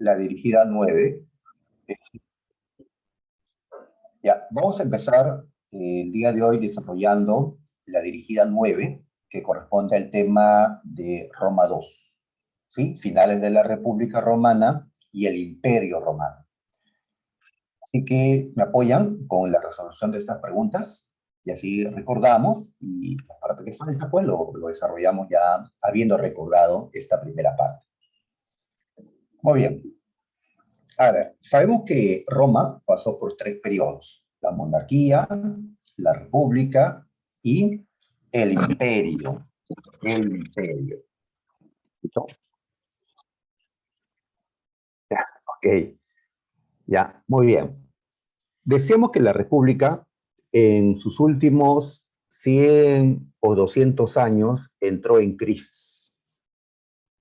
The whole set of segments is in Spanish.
la dirigida 9. Ya, vamos a empezar el día de hoy desarrollando la dirigida 9, que corresponde al tema de Roma II, ¿sí? Finales de la República Romana y el Imperio Romano. Así que me apoyan con la resolución de estas preguntas y así recordamos y la parte que falta pues lo desarrollamos ya habiendo recordado esta primera parte. Muy bien. A ver, sabemos que Roma pasó por 3 periodos: la monarquía, la república y el imperio. El imperio. ¿Listo? Ya, ok, ya, muy bien. Decíamos que la república en sus últimos 100 o 200 años entró en crisis,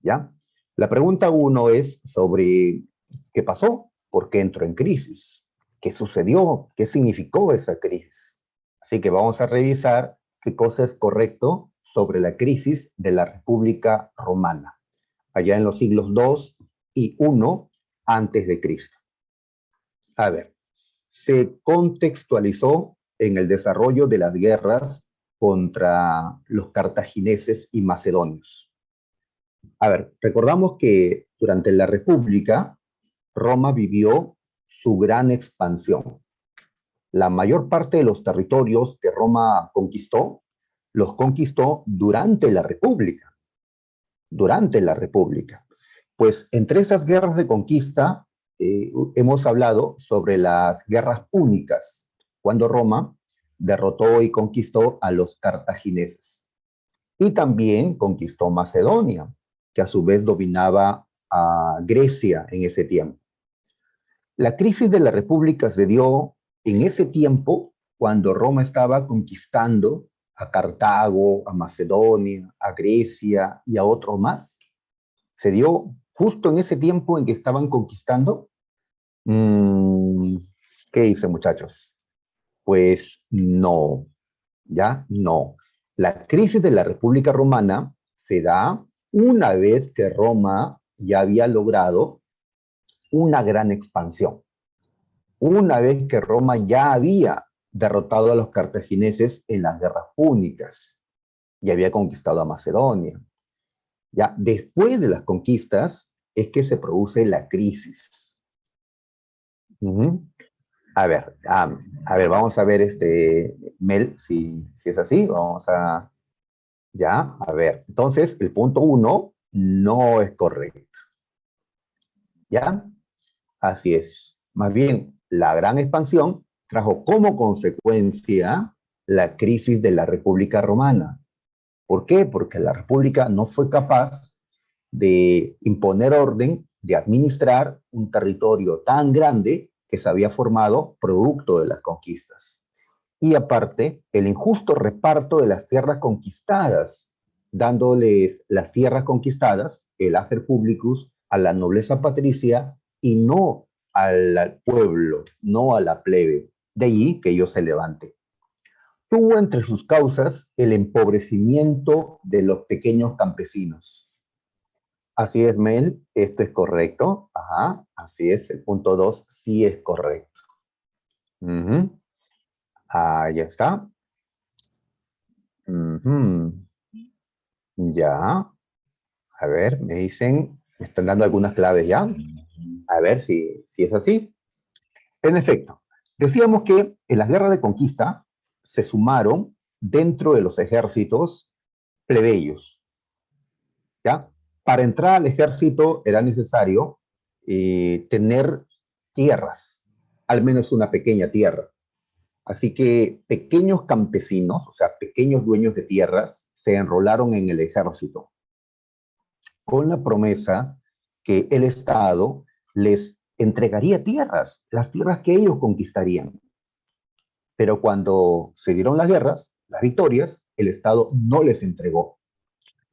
¿ya? La pregunta uno es sobre qué pasó, por qué entró en crisis, qué sucedió, qué significó esa crisis. Así que vamos a revisar qué cosa es correcto sobre la crisis de la República Romana, allá en los siglos 2 y 1 antes de Cristo. A ver, se contextualizó en el desarrollo de las guerras contra los cartagineses y macedonios. A ver, recordamos que durante la República, Roma vivió su gran expansión. La mayor parte de los territorios que Roma conquistó, los conquistó durante la República. Durante la República. Pues entre esas guerras de conquista, hemos hablado sobre las guerras púnicas, cuando Roma derrotó y conquistó a los cartagineses. Y también conquistó Macedonia, que a su vez dominaba a Grecia en ese tiempo. La crisis de la República se dio en ese tiempo cuando Roma estaba conquistando a Cartago, a Macedonia, a Grecia y a otros más. Se dio justo en ese tiempo en que estaban conquistando. ¿Qué dicen, muchachos? Pues no, ¿ya? No. La crisis de la República Romana se da una vez que Roma ya había logrado una gran expansión. Una vez que Roma ya había derrotado a los cartagineses en las guerras púnicas y había conquistado a Macedonia. Ya después de las conquistas es que se produce la crisis. A ver, vamos a ver Mel, si es así, vamos a, ya, a ver. Entonces, el punto 1 no es correcto. ¿Ya? Así es. Más bien, la gran expansión trajo como consecuencia la crisis de la República Romana. ¿Por qué? Porque la República no fue capaz de imponer orden, de administrar un territorio tan grande que se había formado producto de las conquistas. Y aparte, el injusto reparto de las tierras conquistadas, dándoles las tierras conquistadas, el ager publicus, a la nobleza patricia y no al pueblo, no a la plebe. De allí que ellos se levanten. Tuvo entre sus causas el empobrecimiento de los pequeños campesinos. Así es, Mel, esto es correcto. Ajá, así es, el punto 2 sí es correcto. Ahí está. Ya. A ver, me dicen, me están dando algunas claves ya. A ver si es así. En efecto, decíamos que en las guerras de conquista se sumaron dentro de los ejércitos plebeyos. ¿Ya? Para entrar al ejército era necesario tener tierras, al menos una pequeña tierra. Así que pequeños campesinos, o sea, pequeños dueños de tierras, se enrolaron en el ejército con la promesa que el Estado les entregaría tierras, las tierras que ellos conquistarían. Pero cuando se dieron las guerras, las victorias, el Estado no les entregó.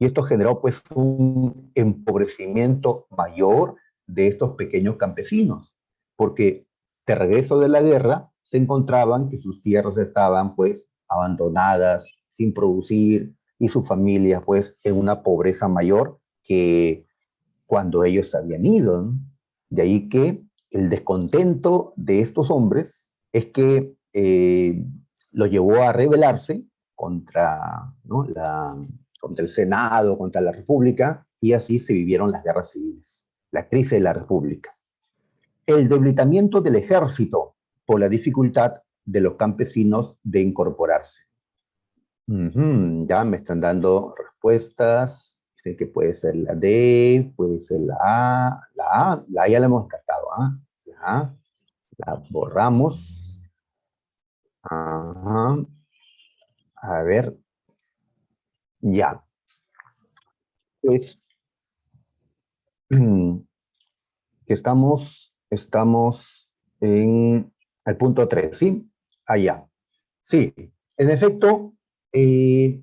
Y esto generó pues un empobrecimiento mayor de estos pequeños campesinos, porque de regreso de la guerra se encontraban que sus tierras estaban pues abandonadas, sin producir, y sus familias pues en una pobreza mayor que cuando ellos habían ido, ¿no? De ahí que el descontento de estos hombres es que lo llevó a rebelarse contra, ¿no? contra el Senado, contra la República, y así se vivieron las guerras civiles, la crisis de la República. El debilitamiento del ejército por la dificultad de los campesinos de incorporarse. Ya me están dando respuestas. Dicen que puede ser la D, puede ser la A. La A ya la hemos descartado. Ya, la borramos. Ajá. A ver, ya. Pues que estamos en el punto 3, ¿sí? Allá. Sí, en efecto, eh,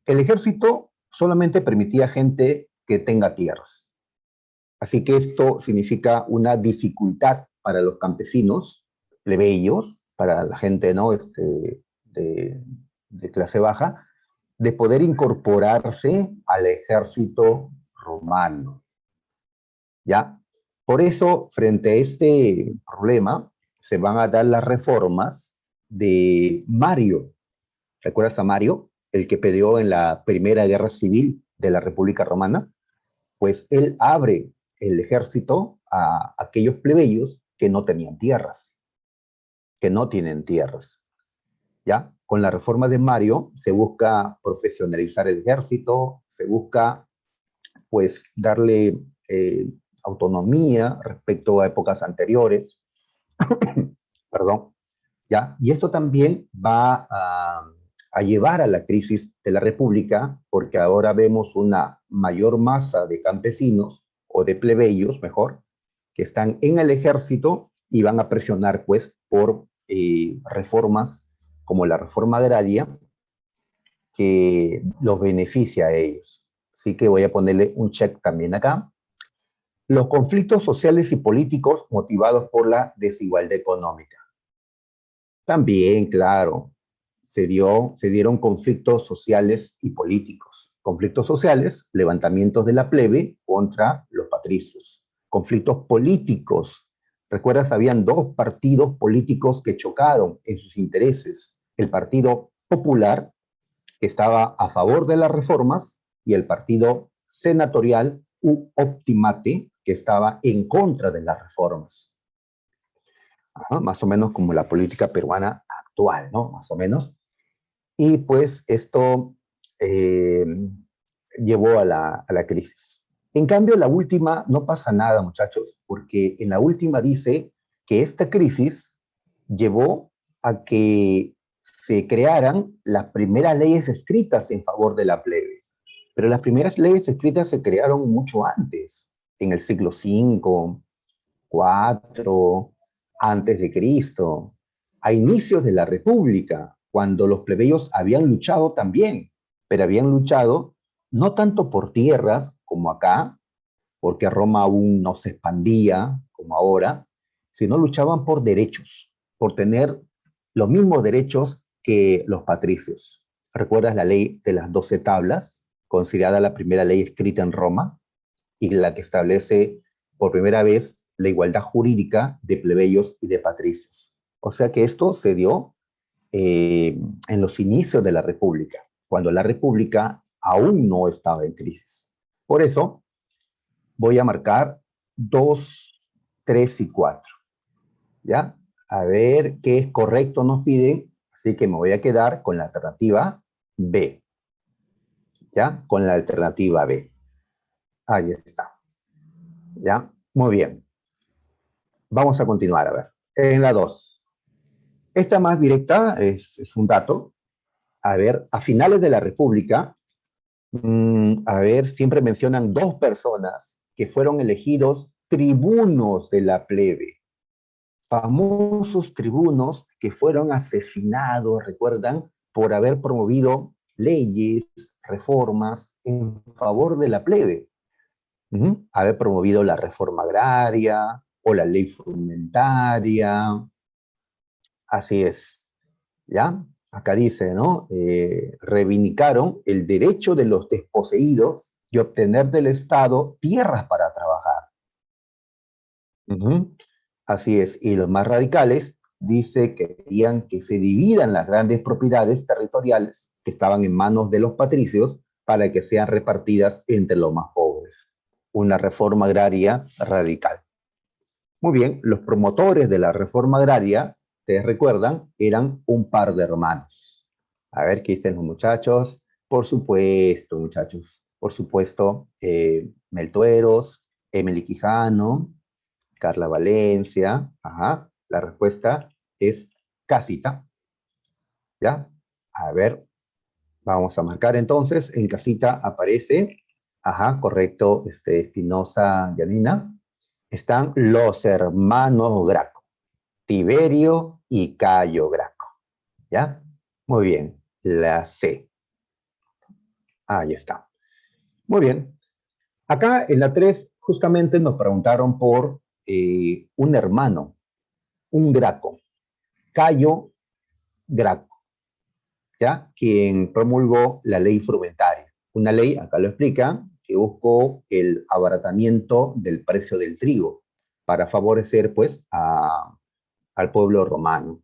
el ejército solamente permitía gente que tenga tierras. Así que esto significa una dificultad para los campesinos, plebeyos, para la gente, ¿no? De clase baja, de poder incorporarse al ejército romano. ¿Ya? Por eso, frente a este problema, se van a dar las reformas de Mario. ¿Recuerdas a Mario? El que peleó en la Primera Guerra Civil de la República Romana. Pues él abre el ejército a aquellos plebeyos que no tenían tierras, que no tienen tierras. ¿Ya? Con la reforma de Mario se busca profesionalizar el ejército, se busca pues darle autonomía respecto a épocas anteriores, perdón, ¿ya? Y esto también va a llevar a la crisis de la República, porque ahora vemos una mayor masa de campesinos o de plebeyos, mejor, que están en el ejército y van a presionar, pues, por reformas como la reforma agraria, que los beneficia a ellos. Así que voy a ponerle un check también acá. Los conflictos sociales y políticos motivados por la desigualdad económica. También, claro, se dieron conflictos sociales y políticos. Conflictos sociales, levantamientos de la plebe contra los patricios. Conflictos políticos. ¿Recuerdas? Habían dos partidos políticos que chocaron en sus intereses. El Partido Popular, que estaba a favor de las reformas, y el Partido Senatorial u Optimate, que estaba en contra de las reformas. Más o menos como la política peruana actual, ¿no? Más o menos. Y pues esto eh, llevó a la crisis. En cambio, la última no pasa nada, muchachos, porque en la última dice que esta crisis llevó a que se crearan las primeras leyes escritas en favor de la plebe. Pero las primeras leyes escritas se crearon mucho antes, en el siglo V, IV, antes de Cristo, a inicios de la República, cuando los plebeyos habían luchado también, pero habían luchado no tanto por tierras como acá, porque Roma aún no se expandía como ahora, sino luchaban por derechos, por tener los mismos derechos que los patricios. ¿Recuerdas la ley de las 12 tablas, considerada la primera ley escrita en Roma y la que establece por primera vez la igualdad jurídica de plebeyos y de patricios? O sea que esto se dio en los inicios de la República, cuando la República aún no estaba en crisis. Por eso voy a marcar 2, 3 y 4. ¿Ya? A ver qué es correcto nos piden, así que me voy a quedar con la alternativa B. ¿Ya? Con la alternativa B. Ahí está. ¿Ya? Muy bien. Vamos a continuar, a ver. En la 2. Esta más directa es un dato. A ver, a finales de la República, a ver, siempre mencionan dos personas que fueron elegidos tribunos de la plebe. Famosos tribunos que fueron asesinados, recuerdan, por haber promovido leyes, reformas en favor de la plebe. Haber promovido la reforma agraria o la ley frumentaria. Así es, ¿ya? Acá dice, ¿no? Reivindicaron el derecho de los desposeídos de obtener del Estado tierras para trabajar. Ujú. Así es. Y los más radicales dice que querían que se dividan las grandes propiedades territoriales que estaban en manos de los patricios para que sean repartidas entre los más pobres. Una reforma agraria radical. Muy bien, los promotores de la reforma agraria, ustedes recuerdan, eran un par de hermanos. A ver qué dicen los muchachos. Por supuesto, muchachos. Por supuesto, Meltueros, Emily Quijano, Carla Valencia. Ajá, la respuesta es casita. ¿Ya? A ver, vamos a marcar entonces. En casita aparece, ajá, correcto, Espinosa Yanina. Están los hermanos Graco, Tiberio y Cayo Graco. ¿Ya? Muy bien. La C. Ahí está. Muy bien. Acá en la 3 justamente nos preguntaron por un hermano, un Graco, Cayo Graco, ¿ya? Quien promulgó la ley frumentaria. Una ley, acá lo explica, que buscó el abaratamiento del precio del trigo para favorecer, pues, al pueblo romano.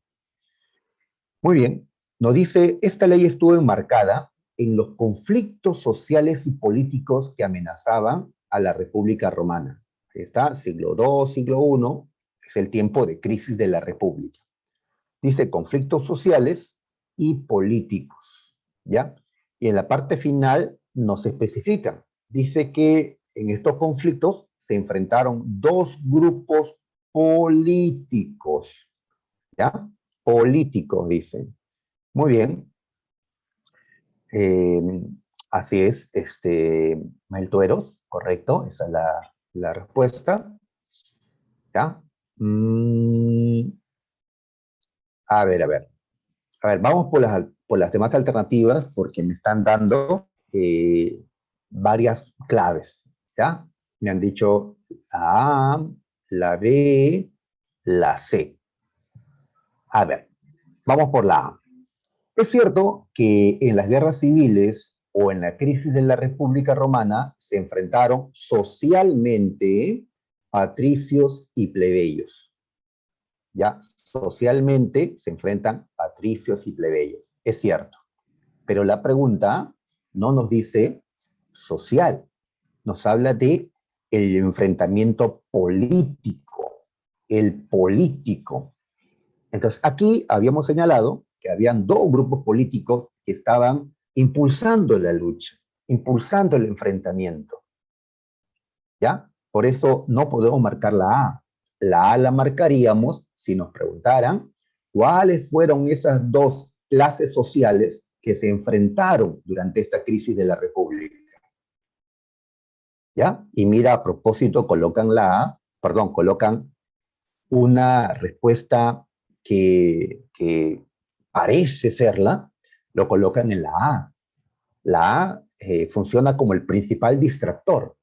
Muy bien, nos dice, esta ley estuvo enmarcada en los conflictos sociales y políticos que amenazaban a la República Romana. Ahí está, siglo II, siglo I, es el tiempo de crisis de la República. Dice conflictos sociales y políticos, ¿ya? Y en la parte final nos especifica, dice que en estos conflictos se enfrentaron dos grupos políticos, ¿ya? Políticos, dicen. Muy bien. Eh, así es, Meltueros, correcto, esa es la respuesta. ¿Ya? Mm, a ver, a ver. A ver, vamos por las demás alternativas porque me están dando varias claves. ¿Ya? Me han dicho la A, la B, la C. A ver, vamos por la A. Es cierto que en las guerras civiles o en la crisis de la República Romana se enfrentaron socialmente patricios y plebeyos. Ya socialmente se enfrentan patricios y plebeyos. Es cierto. Pero la pregunta no nos dice social, nos habla de el enfrentamiento político, el político. Entonces, aquí habíamos señalado que habían dos grupos políticos que estaban impulsando la lucha, impulsando el enfrentamiento, ¿ya? Por eso no podemos marcar la A. La A la marcaríamos si nos preguntaran cuáles fueron esas dos clases sociales que se enfrentaron durante esta crisis de la República, ¿ya? Y mira, a propósito, colocan la A, perdón, colocan una respuesta que parece serla, lo colocan en la A. La A funciona como el principal distractor.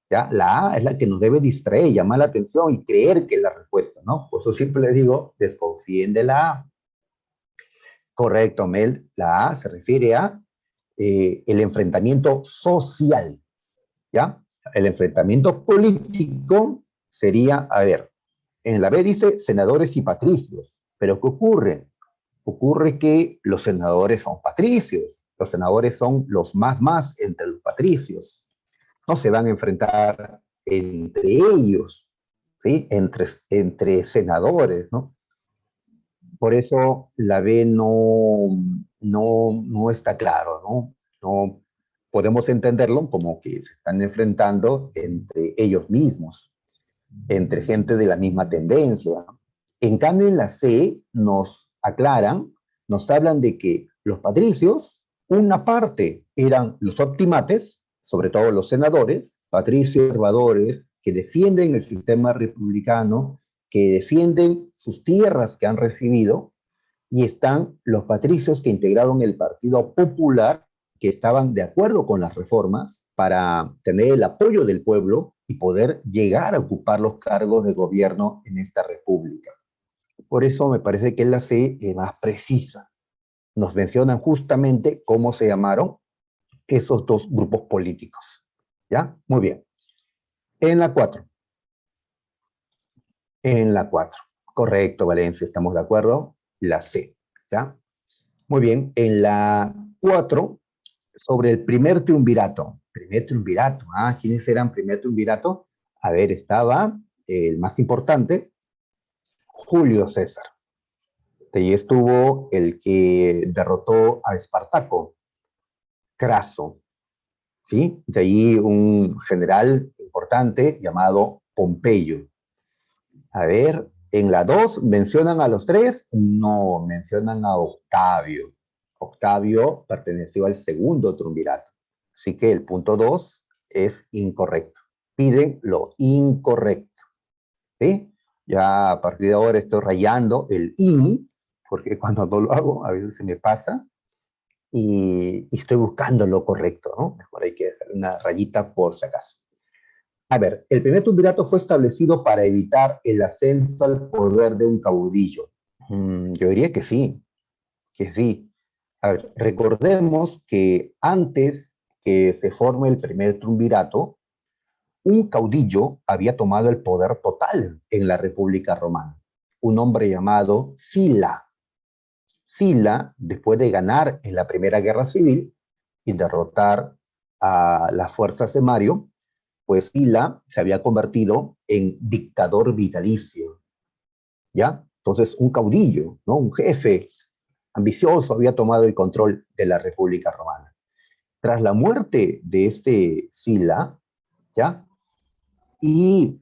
¿Ya? La A es la que nos debe distraer, llamar la atención y creer que es la respuesta, ¿no? Por eso siempre les digo, desconfíen de la A. Correcto, Mel. La A se refiere a el enfrentamiento social, ¿ya? El enfrentamiento político sería, a ver, en la B dice senadores y patricios, pero ¿qué ocurre? Ocurre que los senadores son patricios, los senadores son los más entre los patricios, no se van a enfrentar entre ellos, ¿sí? Entre senadores, ¿no? Por eso la B no está claro, ¿no? No podemos entenderlo como que se están enfrentando entre ellos mismos, entre gente de la misma tendencia. En cambio, en la C nos aclaran, nos hablan de que los patricios, una parte eran los optimates, sobre todo los senadores, patricios conservadores, que defienden el sistema republicano, que defienden sus tierras que han recibido, y están los patricios que integraron el Partido Popular, que estaban de acuerdo con las reformas para tener el apoyo del pueblo y poder llegar a ocupar los cargos de gobierno en esta república. Por eso me parece que la C es más precisa. Nos mencionan justamente cómo se llamaron esos dos grupos políticos. ¿Ya? Muy bien. En la 4. En la 4. Correcto, Valencia, estamos de acuerdo. La C, ¿ya? Muy bien, en la 4, sobre el primer triunvirato. Primer triunvirato, ¿quiénes eran primer triunvirato? A ver, estaba el más importante, Julio César. De ahí estuvo el que derrotó a Espartaco, Craso, ¿sí? De ahí un general importante llamado Pompeyo. A ver, en la 2 mencionan a los tres, no, mencionan a Octavio. Octavio perteneció al segundo triunvirato. Así que el punto 2 es incorrecto. Piden lo incorrecto. ¿Sí? Ya a partir de ahora estoy rayando el in, porque cuando no lo hago a veces se me pasa y estoy buscando lo correcto, ¿no? Mejor hay que hacer una rayita por si acaso. A ver, el primer triunvirato fue establecido para evitar el ascenso al poder de un caudillo. Yo diría que sí, que sí. A ver, recordemos que antes que se forme el primer triunvirato, un caudillo había tomado el poder total en la República Romana, un hombre llamado Sila. Sila, después de ganar en la Primera Guerra Civil y derrotar a las fuerzas de Mario, pues Sila se había convertido en dictador vitalicio, ¿ya? Entonces, un caudillo, ¿no? Un jefe ambicioso había tomado el control de la República Romana. Tras la muerte de este Sila, ¿ya? Y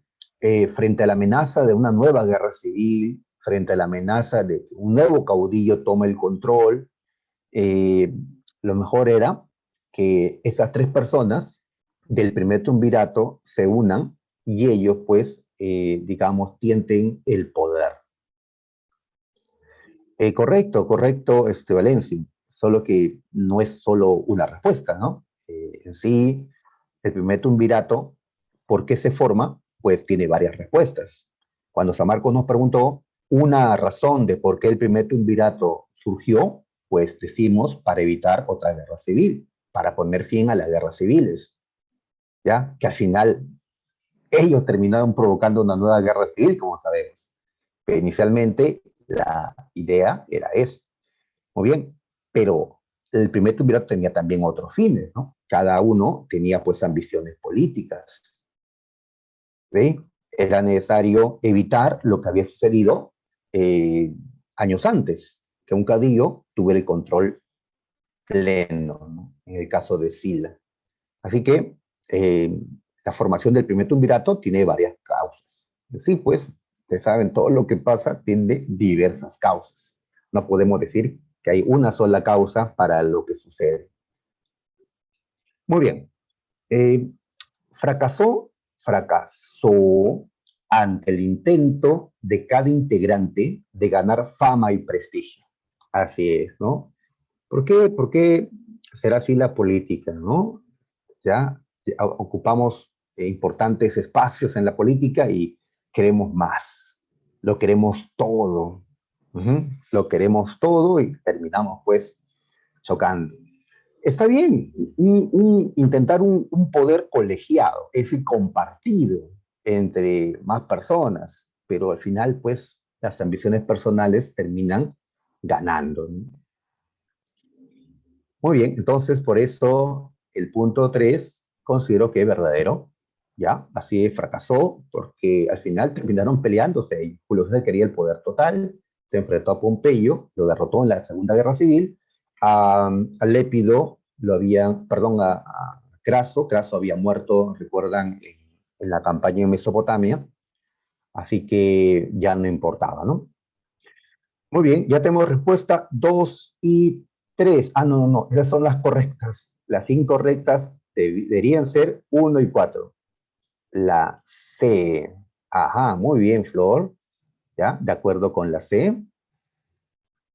frente a la amenaza de una nueva guerra civil, frente a la amenaza de que un nuevo caudillo tome el control, eh, lo mejor era que esas tres personas del primer triunvirato se unan y ellos, pues, digamos, tienten el poder. Correcto, correcto, Valencia. Solo que no es solo una respuesta, ¿no? En sí, el primer triunvirato, ¿por qué se forma? Pues tiene varias respuestas. Cuando San Marcos nos preguntó una razón de por qué el primer triunvirato surgió, pues decimos para evitar otra guerra civil, para poner fin a las guerras civiles, ¿ya? Que al final ellos terminaron provocando una nueva guerra civil, como sabemos. Pero inicialmente la idea era esa. Muy bien, pero el primer triunvirato tenía también otros fines, ¿no? Cada uno tenía pues ambiciones políticas, ¿sí? Era necesario evitar lo que había sucedido eh, años antes, que un caudillo tuviera el control pleno, ¿no? En el caso de Sila. Así que la formación del primer triunvirato tiene varias causas. Sí, pues, ustedes saben, todo lo que pasa tiene diversas causas. No podemos decir que hay una sola causa para lo que sucede. Muy bien. Eh, fracasó ante el intento de cada integrante de ganar fama y prestigio. Así es, ¿no? ¿Por qué será así la política, ¿no? ¿Ya? Ocupamos importantes espacios en la política y queremos más, lo queremos todo, lo queremos todo y terminamos pues chocando. Está bien intentar un poder colegiado, es decir, compartido entre más personas, pero al final pues las ambiciones personales terminan ganando, ¿no? Muy bien, entonces por eso el punto 3 considero que es verdadero, ¿ya? Así fracasó porque al final terminaron peleándose. Julio César quería el poder total, se enfrentó a Pompeyo, lo derrotó en la Segunda Guerra Civil, a Lépido lo había, perdón, a Craso, Craso había muerto, recuerdan, en la campaña en Mesopotamia, así que ya no importaba, ¿no? Muy bien, ya tenemos respuesta 2 y 3. No, no, no, esas son las correctas. Las incorrectas deberían ser 1 y 4. La C. Ajá, muy bien, Flor. ¿Ya? De acuerdo con la C.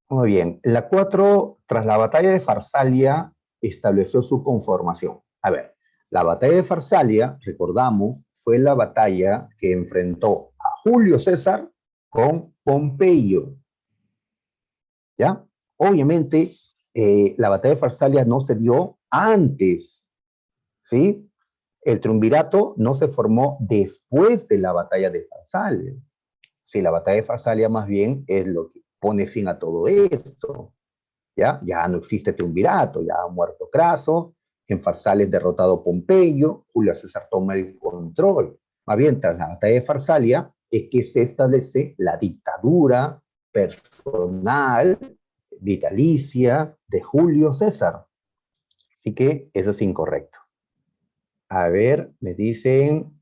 Muy bien. La 4, tras la batalla de Farsalia, estableció su conformación. A ver, la batalla de Farsalia, recordamos, fue la batalla que enfrentó a Julio César con Pompeyo. ¿Ya? Obviamente, la batalla de Farsalia no se dio antes, ¿sí? El triunvirato no se formó después de la batalla de Farsalia, Sí, la batalla de Farsalia más bien es lo que pone fin a todo esto. Ya no existe triunvirato, ya ha muerto Craso, en Farsalia es derrotado Pompeyo, Julio César toma el control. Más bien, tras la batalla de Farsalia es que se establece la dictadura personal, vitalicia de Julio César. Así que eso es incorrecto. A ver, me dicen,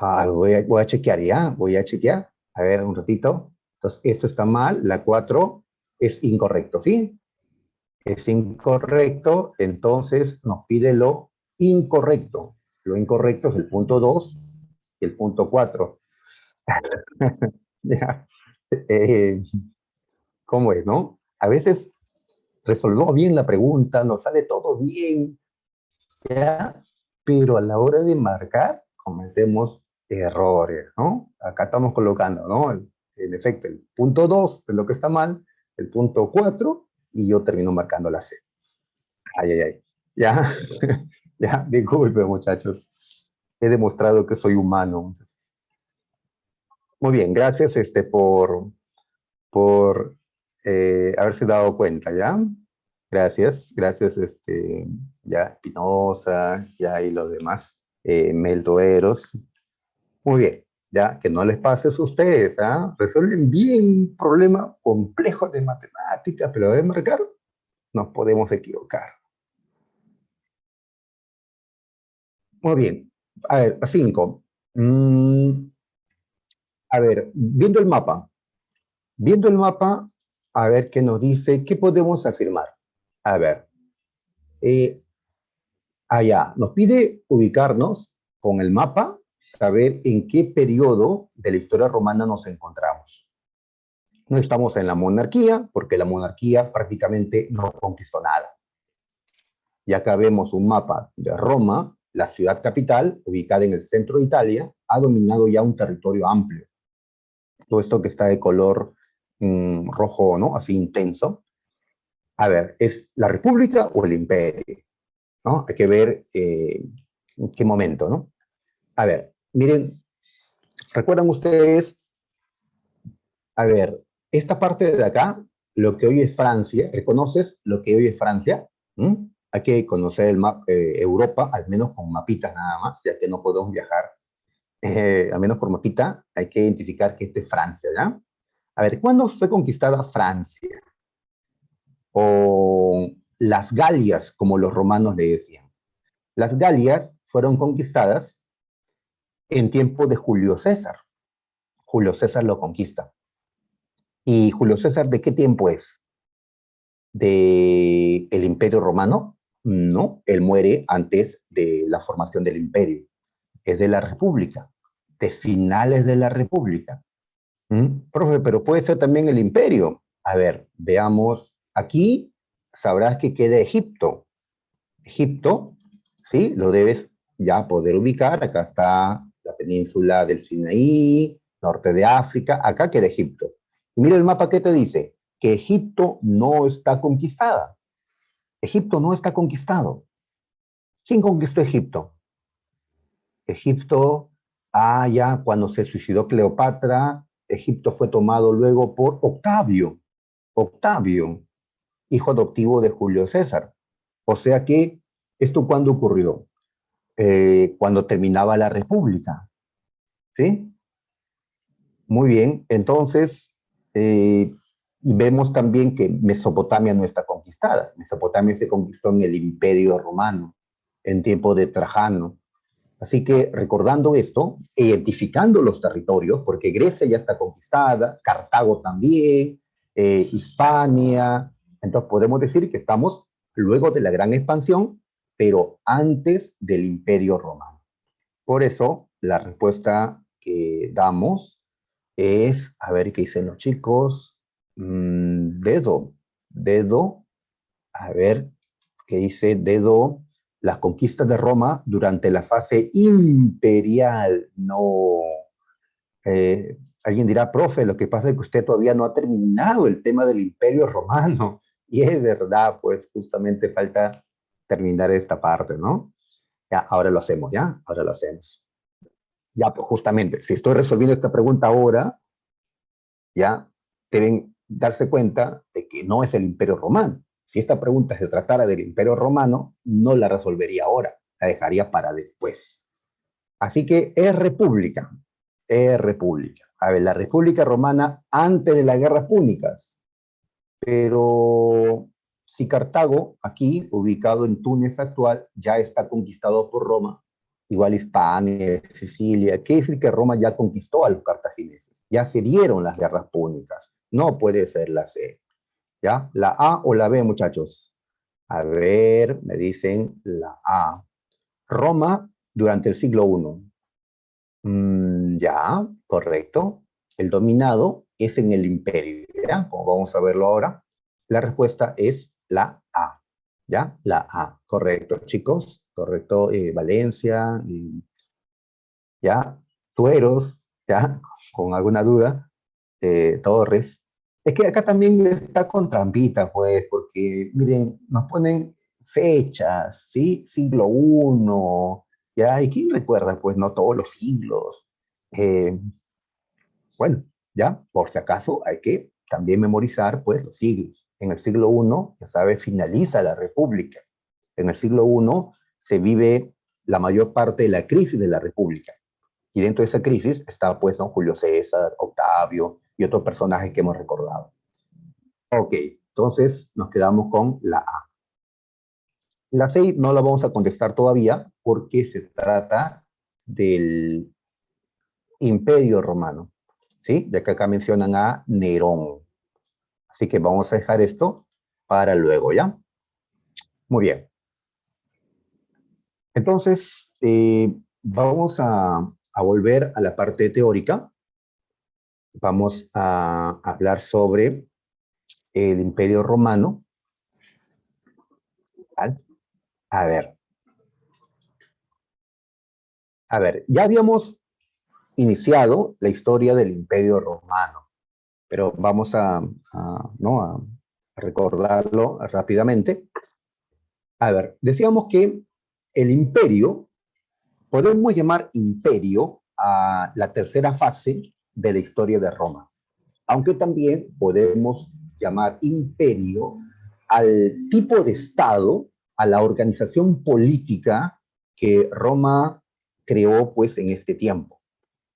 voy a chequear ya, voy a chequear. A ver, un ratito. Entonces, esto está mal, la 4 es incorrecto, ¿sí? Es incorrecto, entonces nos pide lo incorrecto. Lo incorrecto es el punto 2 y el punto 4. Ya. Eh, ¿Cómo es, no? A veces resolvemos bien la pregunta, nos sale todo bien, ¿ya? Pero a la hora de marcar cometemos errores, ¿no? Acá estamos colocando, ¿no? En efecto, el punto 2 es lo que está mal, el punto 4 y yo termino marcando la C. Ay, ay, ay. Ya, ya, disculpe, muchachos. He demostrado que soy humano. Muy bien, gracias por haberse dado cuenta, ¿ya? Gracias, gracias, ya, Espinosa, ya, y los demás, Meldoeros. Muy bien, ya, que no les pase a ustedes, ¿ah? Resuelven bien un problema complejo de matemáticas, pero de marcar, nos podemos equivocar. Muy bien. A ver, 5. A ver, viendo el mapa, a ver qué nos dice, qué podemos afirmar. A ver, eh, allá, nos pide ubicarnos con el mapa, saber en qué periodo de la historia romana nos encontramos. No estamos en la monarquía, porque la monarquía prácticamente no conquistó nada. Y acá vemos un mapa de Roma, la ciudad capital, ubicada en el centro de Italia, ha dominado ya un territorio amplio. Todo esto que está de color rojo, ¿no? Así intenso. A ver, ¿es la república o el imperio? ¿No? Hay que ver en qué momento, ¿no? A ver, miren, ¿recuerdan ustedes? A ver, esta parte de acá, lo que hoy es Francia, ¿reconoces lo que hoy es Francia? ¿Mm? Hay que conocer Europa, al menos con mapitas nada más, ya que no podemos viajar, al menos por mapita, hay que identificar que este es Francia, ¿ya? A ver, ¿cuándo fue conquistada Francia? O las Galias, como los romanos le decían. Las Galias fueron conquistadas en tiempo de Julio César. Julio César lo conquista. ¿Y Julio César de qué tiempo es? ¿De el Imperio Romano? No, él muere antes de la formación del imperio. Es de la República, de finales de la República. Profe, pero puede ser también el imperio. A ver, veamos. Aquí sabrás que queda Egipto. Egipto, ¿sí? Lo debes ya poder ubicar. Acá está la península del Sinaí, norte de África. Acá queda Egipto. Y mira el mapa que te dice que Egipto no está conquistada. Egipto no está conquistado. ¿Quién conquistó Egipto? Egipto, ya cuando se suicidó Cleopatra, Egipto fue tomado luego por Octavio. Octavio, hijo adoptivo de Julio César. O sea que, ¿esto cuándo ocurrió? Cuando terminaba la República, ¿sí? Muy bien, entonces, y vemos también que Mesopotamia no está conquistada. Mesopotamia se conquistó en el Imperio Romano, en tiempo de Trajano. Así que recordando esto, identificando los territorios, porque Grecia ya está conquistada, Cartago también, Hispania, entonces podemos decir que estamos luego de la gran expansión, pero antes del Imperio Romano. Por eso, la respuesta que damos es, a ver qué dicen los chicos, dedo, a ver qué dice dedo, las conquistas de Roma durante la fase imperial. No, alguien dirá, profe, lo que pasa es que usted todavía no ha terminado el tema del imperio romano. Y es verdad, pues justamente falta terminar esta parte, ¿no? Ya, ahora lo hacemos, ¿ya? Ahora lo hacemos. Ya, pues justamente, si estoy resolviendo esta pregunta ahora, ya deben darse cuenta de que no es el Imperio Romano. Si esta pregunta se tratara del Imperio Romano, no la resolvería ahora, la dejaría para después. Así que es república, es república. A ver, la República Romana antes de las guerras púnicas, pero si Cartago, aquí, ubicado en Túnez actual, ya está conquistado por Roma, igual Hispania, Sicilia, quiere decir que Roma ya conquistó a los cartagineses, ya se dieron las guerras púnicas, no puede ser la C, ¿ya? ¿La A o la B, muchachos? A ver, me dicen la A. Roma durante el siglo I. Ya, correcto. El dominado es en el imperio, ¿ya? Como vamos a verlo ahora, la respuesta es la A, ¿ya? La A, correcto, chicos, correcto. Valencia, ¿ya? Tueros, ¿ya? Con alguna duda, Torres. Es que acá también está con trampita, pues, porque, miren, nos ponen fechas, ¿sí? Siglo I, ¿ya? ¿Y quién recuerda? Pues no todos los siglos. Eh, bueno, ya, por si acaso, hay que también memorizar, pues, los siglos. En el siglo I, ya sabes, finaliza la República. En el siglo I se vive la mayor parte de la crisis de la República. Y dentro de esa crisis está, pues, don Julio César, Octavio y otros personajes que hemos recordado. Ok, entonces nos quedamos con la A. La 6 no la vamos a contestar todavía porque se trata del Imperio Romano, ¿sí? Ya que acá mencionan a Nerón. Así que vamos a dejar esto para luego, ¿ya? Muy bien. Entonces, vamos a volver a la parte teórica. Vamos a hablar sobre el Imperio Romano. ¿Vale? A ver, ya habíamos iniciado la historia del Imperio Romano, pero vamos ¿no? a recordarlo rápidamente. A ver, decíamos que el imperio, podemos llamar imperio a la tercera fase de la historia de Roma, aunque también podemos llamar imperio al tipo de Estado, a la organización política que Roma creó pues en este tiempo,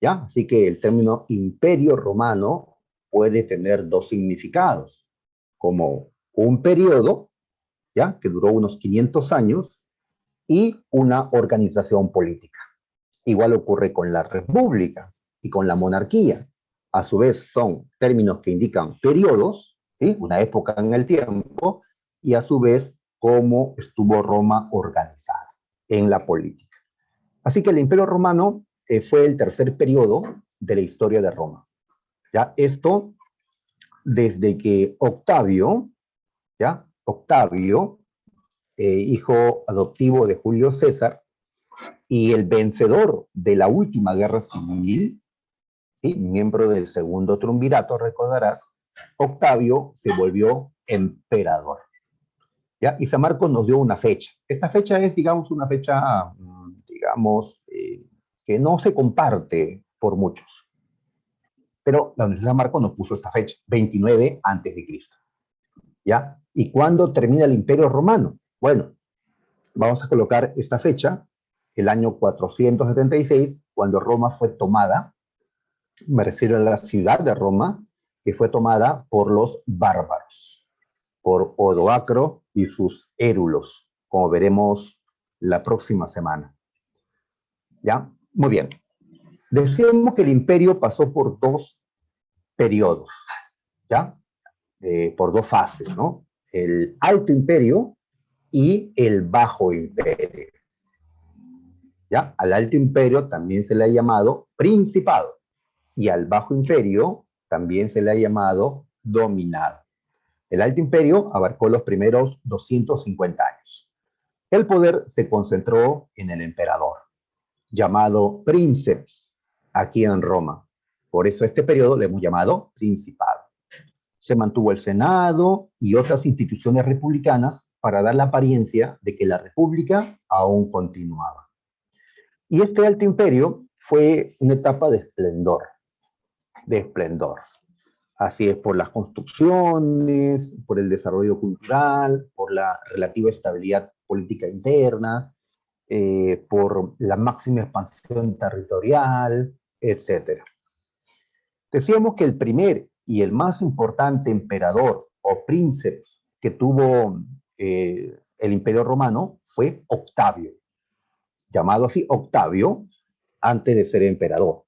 ¿ya? Así que el término imperio romano puede tener dos significados, como un periodo, ¿ya? Que duró unos 500 años, y una organización política. Igual ocurre con la república y con la monarquía. A su vez son términos que indican periodos, ¿sí? Una época en el tiempo, y a su vez cómo estuvo Roma organizada en la política. Así que el Imperio Romano fue el tercer periodo de la historia de Roma. ¿Ya? Esto desde que Octavio, ¿ya? Octavio, hijo adoptivo de Julio César, y el vencedor de la última guerra civil, ¿sí? Miembro del segundo triunvirato, recordarás, Octavio se volvió emperador. ¿Ya? Y San Marcos nos dio una fecha. Esta fecha es, digamos, una fecha, digamos, que no se comparte por muchos. Pero la Universidad de San Marcos nos puso esta fecha, 29 antes de Cristo. ¿Ya? ¿Y cuándo termina el Imperio Romano? Bueno, vamos a colocar esta fecha, el año 476, cuando Roma fue tomada, me refiero a la ciudad de Roma, que fue tomada por los bárbaros, por Odoacro y sus érulos, como veremos la próxima semana. ¿Ya? Muy bien. Decíamos que el imperio pasó por dos periodos, ¿ya? Por dos fases, ¿no? El Alto Imperio y el Bajo Imperio. ¿Ya? Al Alto Imperio también se le ha llamado Principado y al Bajo Imperio también se le ha llamado Dominado. El Alto Imperio abarcó los primeros 250 años. El poder se concentró en el emperador, llamado Princeps, aquí en Roma. Por eso este periodo le hemos llamado Principado. Se mantuvo el Senado y otras instituciones republicanas para dar la apariencia de que la república aún continuaba. Y este Alto Imperio fue una etapa de esplendor, de esplendor. Así es, por las construcciones, por el desarrollo cultural, por la relativa estabilidad política interna, por la máxima expansión territorial, etcétera. Decíamos que el primer y el más importante emperador o príncipe que tuvo el Imperio Romano fue Octavio, llamado así Octavio antes de ser emperador.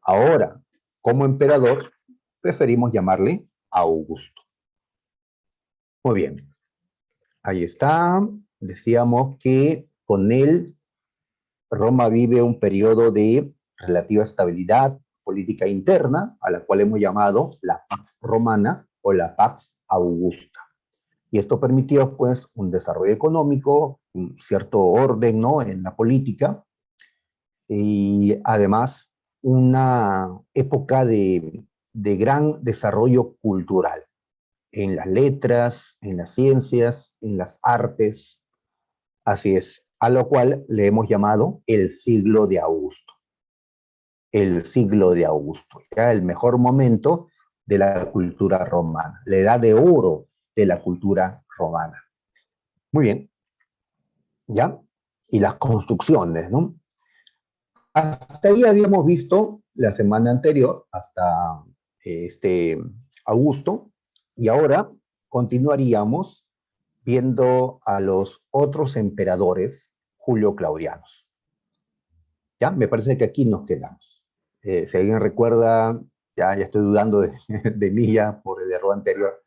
Ahora, como emperador, preferimos llamarle Augusto. Muy bien, ahí está. Decíamos que con él Roma vive un periodo de relativa estabilidad política interna, a la cual hemos llamado la Pax Romana o la Pax Augusta. Y esto permitió, pues, un desarrollo económico, un cierto orden, ¿no?, en la política, y además una época de gran desarrollo cultural en las letras, en las ciencias, en las artes. Así es, a lo cual le hemos llamado el siglo de Augusto. El siglo de Augusto, ya el mejor momento de la cultura romana, la edad de oro de la cultura romana. Muy bien, ¿ya? Y las construcciones, ¿no? Hasta ahí habíamos visto la semana anterior, hasta este Augusto, y ahora continuaríamos viendo a los otros emperadores Julio-Claudianos. ¿Ya? Me parece que aquí nos quedamos. Si alguien recuerda, ya estoy dudando de mí ya por el error anterior,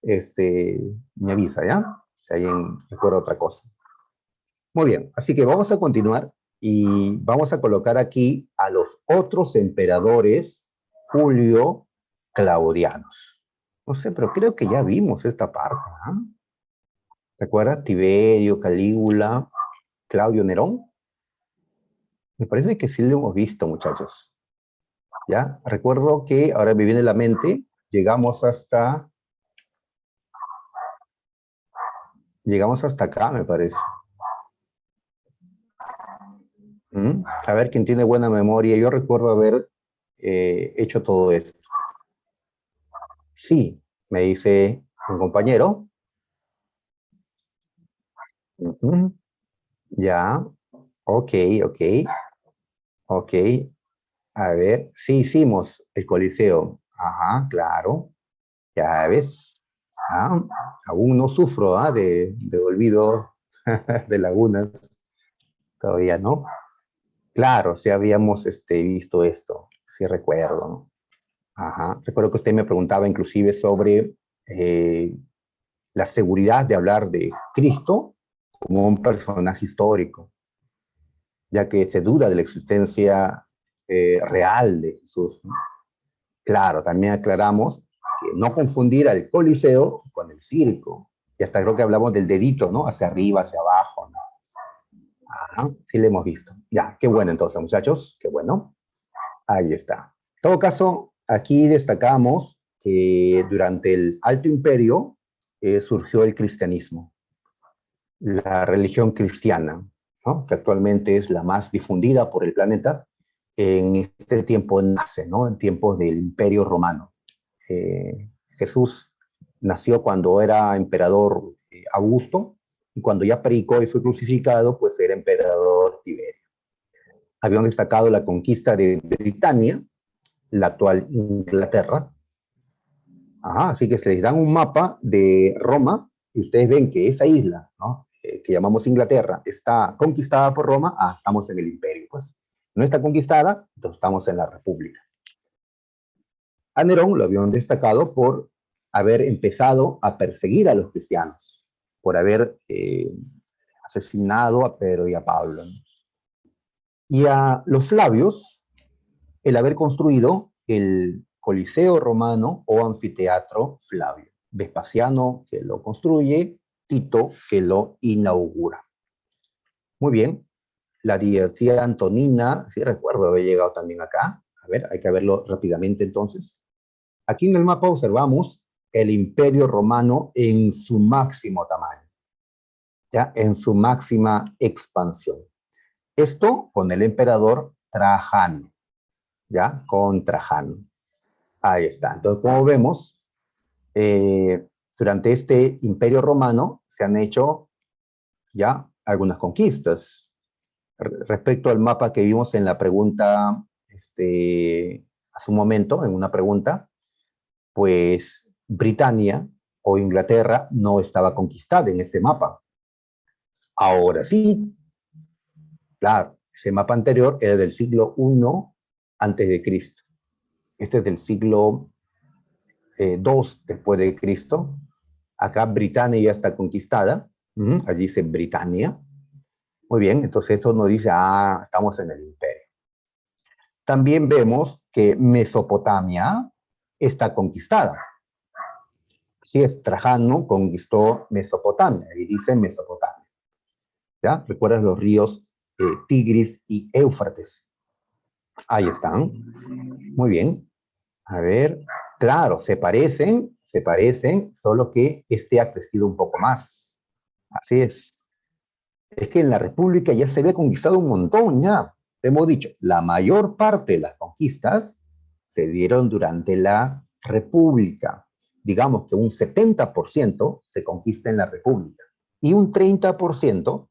me avisa, ¿ya? Si alguien recuerda otra cosa. Muy bien, así que vamos a continuar y vamos a colocar aquí a los otros emperadores Julio-Claudianos. No sé, pero creo que ya vimos esta parte, ¿no? ¿Recuerdas? Tiberio, Calígula, Claudio Nerón. Me parece que sí lo hemos visto, muchachos. ¿Ya? Recuerdo que ahora me viene a la mente, llegamos hasta acá, me parece. A ver quién tiene buena memoria. Yo recuerdo haber hecho todo esto. Sí, me dice un compañero. Ya, ok, ok, ok. A ver, sí hicimos el Coliseo. Ajá, claro. Ya ves. Ah, aún no sufro de olvido de lagunas. Todavía no. Claro, sí habíamos visto esto. Sí recuerdo, ¿no? Ajá. Recuerdo que usted me preguntaba inclusive sobre la seguridad de hablar de Cristo como un personaje histórico, ya que se duda de la existencia real de Jesús, ¿no? Claro, también aclaramos que no confundir al Coliseo con el circo. Y hasta creo que hablamos del dedito, ¿no? Hacia arriba, hacia abajo, ¿no? Ajá, sí lo hemos visto. Ya, qué bueno entonces, muchachos, qué bueno. Ahí está. En todo caso, aquí destacamos que durante el Alto Imperio surgió el cristianismo, la religión cristiana, ¿no?, que actualmente es la más difundida por el planeta. En este tiempo nace, ¿no?, en tiempos del Imperio Romano. Jesús nació cuando era emperador Augusto, y cuando ya predicó y fue crucificado, pues era emperador Tiberio. Habían destacado la conquista de Britania, la actual Inglaterra. Ajá, así que se les dan un mapa de Roma y ustedes ven que esa isla, ¿no?, que llamamos Inglaterra, está conquistada por Roma. Estamos en el imperio, pues. No está conquistada, entonces estamos en la república. A Nerón lo habían destacado por haber empezado a perseguir a los cristianos, por haber asesinado a Pedro y a Pablo, ¿no? Y a los Flavios, el haber construido el Coliseo Romano o Anfiteatro Flavio. Vespasiano, que lo construye; Tito, que lo inaugura. Muy bien. La dinastía Antonina, sí recuerdo haber llegado también acá. A ver, hay que verlo rápidamente entonces. Aquí en el mapa observamos el Imperio Romano en su máximo tamaño, ya en su máxima expansión. Esto con el emperador Trajano, ¿ya? Con Trajano. Ahí está. Entonces, como vemos, durante este Imperio Romano se han hecho ya algunas conquistas. Respecto al mapa que vimos en la pregunta, hace un momento, en una pregunta, pues Britania o Inglaterra no estaba conquistada en ese mapa. Ahora sí, claro, ese mapa anterior era del siglo I antes de Cristo. Este es del siglo II después de Cristo. Acá Britania ya está conquistada. Allí dice Britania. Muy bien, entonces eso nos dice, estamos en el imperio. También vemos que Mesopotamia está conquistada. Así es, Trajano conquistó Mesopotamia, y dice Mesopotamia. ¿Ya? ¿Recuerdas los ríos Tigris y Éufrates? Ahí están. Muy bien. A ver, claro, se parecen, solo que este ha crecido un poco más. Así es. Es que en la República ya se había conquistado un montón, ya. Hemos dicho, la mayor parte de las conquistas se dieron durante la República. Digamos que un 70% se conquista en la República y un 30%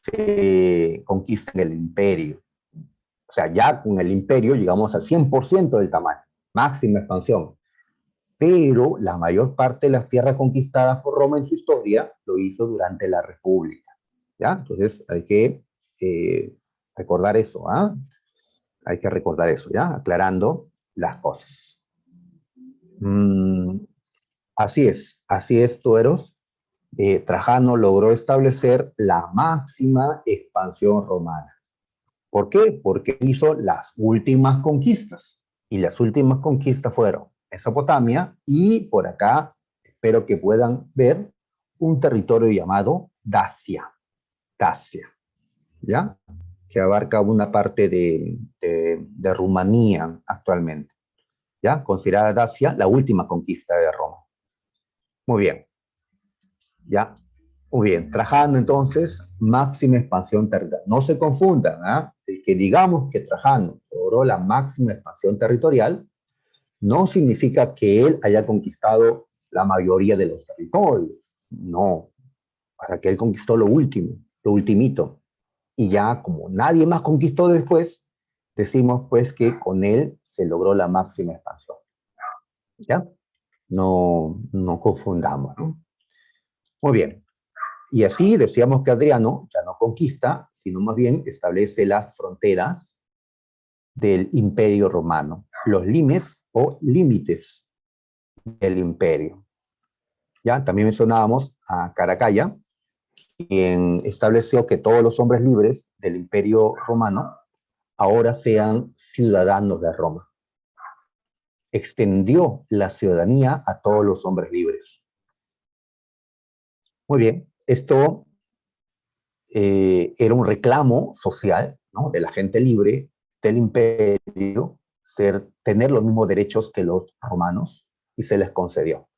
se conquista en el imperio. O sea, ya con el imperio llegamos al 100% del tamaño, máxima expansión. Pero la mayor parte de las tierras conquistadas por Roma en su historia lo hizo durante la República. ¿Ya? Entonces hay que recordar eso, ¿ah? Hay que recordar eso, ¿ya? Aclarando las cosas. Mm, así es, Tueros. Trajano logró establecer la máxima expansión romana. ¿Por qué? Porque hizo las últimas conquistas. Y las últimas conquistas fueron Mesopotamia y por acá, espero que puedan ver, un territorio llamado Dacia. Dacia, ¿ya? Que abarca una parte de Rumanía actualmente, ¿ya? Considerada Dacia la última conquista de Roma. Muy bien, ¿ya? Muy bien, Trajano entonces, máxima expansión territorial. No se confundan, ¿ah? El que digamos que Trajano logró la máxima expansión territorial no significa que él haya conquistado la mayoría de los territorios. No, para que él conquistó lo último, lo ultimito. Y ya como nadie más conquistó después, decimos pues que con él se logró la máxima expansión. ¿Ya? No confundamos, ¿no? Muy bien. Y así decíamos que Adriano ya no conquista, sino más bien establece las fronteras del imperio romano, los limes o límites del imperio. Ya, también mencionábamos a Caracalla, quien estableció que todos los hombres libres del imperio romano ahora sean ciudadanos de Roma. Extendió la ciudadanía a todos los hombres libres. Muy bien, esto era un reclamo social, ¿no?, de la gente libre del imperio, tener los mismos derechos que los romanos, y se les concedió.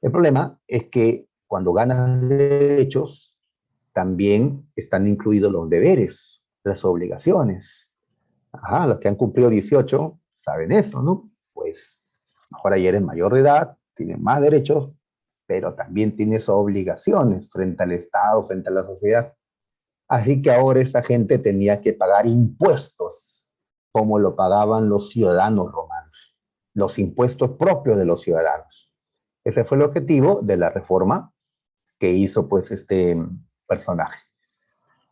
El problema es que cuando ganas derechos, también están incluidos los deberes, las obligaciones. Ajá, los que han cumplido 18 saben eso, ¿no? Pues ahora ya eres mayor de edad, tienes más derechos, pero también tienes obligaciones frente al Estado, frente a la sociedad. Así que ahora esa gente tenía que pagar impuestos, como lo pagaban los ciudadanos romanos, los impuestos propios de los ciudadanos. Ese fue el objetivo de la reforma que hizo pues este personaje.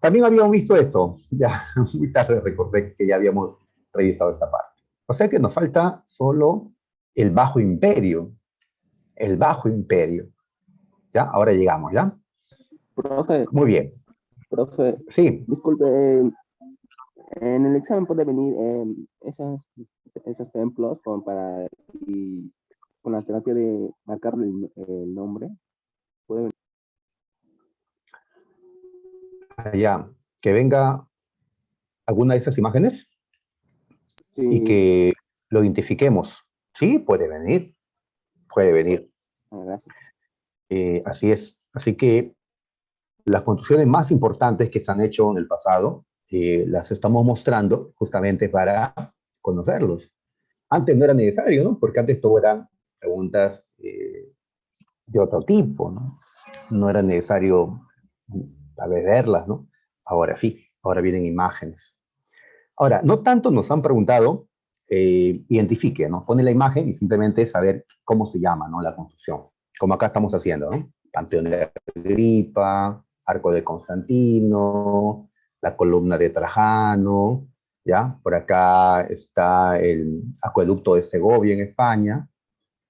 También habíamos visto esto, ya muy tarde recordé que ya habíamos revisado esta parte. O sea que nos falta solo el Bajo Imperio, el Bajo Imperio. ¿Ya? Ahora llegamos, ¿ya? Profe, Muy bien. profe, Sí, disculpe, en el examen puede venir esos ejemplos como para y con la terapia de marcarle el nombre. Puede venir. ya. Que venga alguna de esas imágenes y Sí, que lo identifiquemos. Sí, puede venir, puede venir. gracias. Así es. Así que las construcciones más importantes que se han hecho en el pasado las estamos mostrando justamente para conocerlos. Antes no era necesario, ¿no? Porque antes todo eran preguntas de otro tipo, ¿no? No era necesario a ver, verlas, ¿no? Ahora sí, ahora vienen imágenes. Ahora, no tanto nos han preguntado, identifique, ¿no? Pone la imagen y simplemente saber cómo se llama, ¿no? La construcción, como acá estamos haciendo, ¿no? Panteón de Agripa, Arco de Constantino, la columna de Trajano, ¿ya? Por acá está el acueducto de Segovia en España,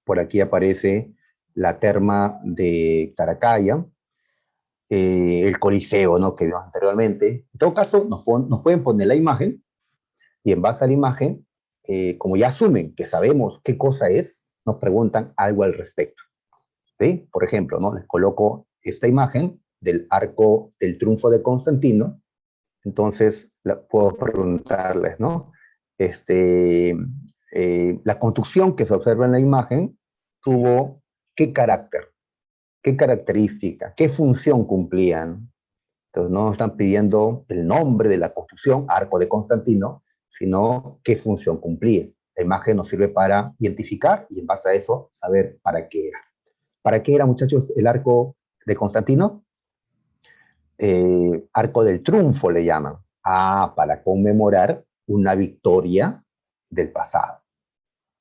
por aquí aparece la terma de Caracalla, el Coliseo, ¿no? Que vimos anteriormente. En todo caso, nos pueden poner la imagen y en base a la imagen, como ya asumen que sabemos qué cosa es, nos preguntan algo al respecto. ¿Sí? Por ejemplo, ¿no? Les coloco esta imagen del arco del triunfo de Constantino, entonces puedo preguntarles, ¿no? Este, la construcción que se observa en la imagen tuvo qué carácter, qué característica, qué función cumplían. Entonces no nos están pidiendo el nombre de la construcción, Arco de Constantino, sino qué función cumplía. La imagen nos sirve para identificar y en base a eso saber para qué era. ¿Para qué era, muchachos, el Arco de Constantino? Arco del Triunfo le llaman. Ah, para conmemorar una victoria del pasado.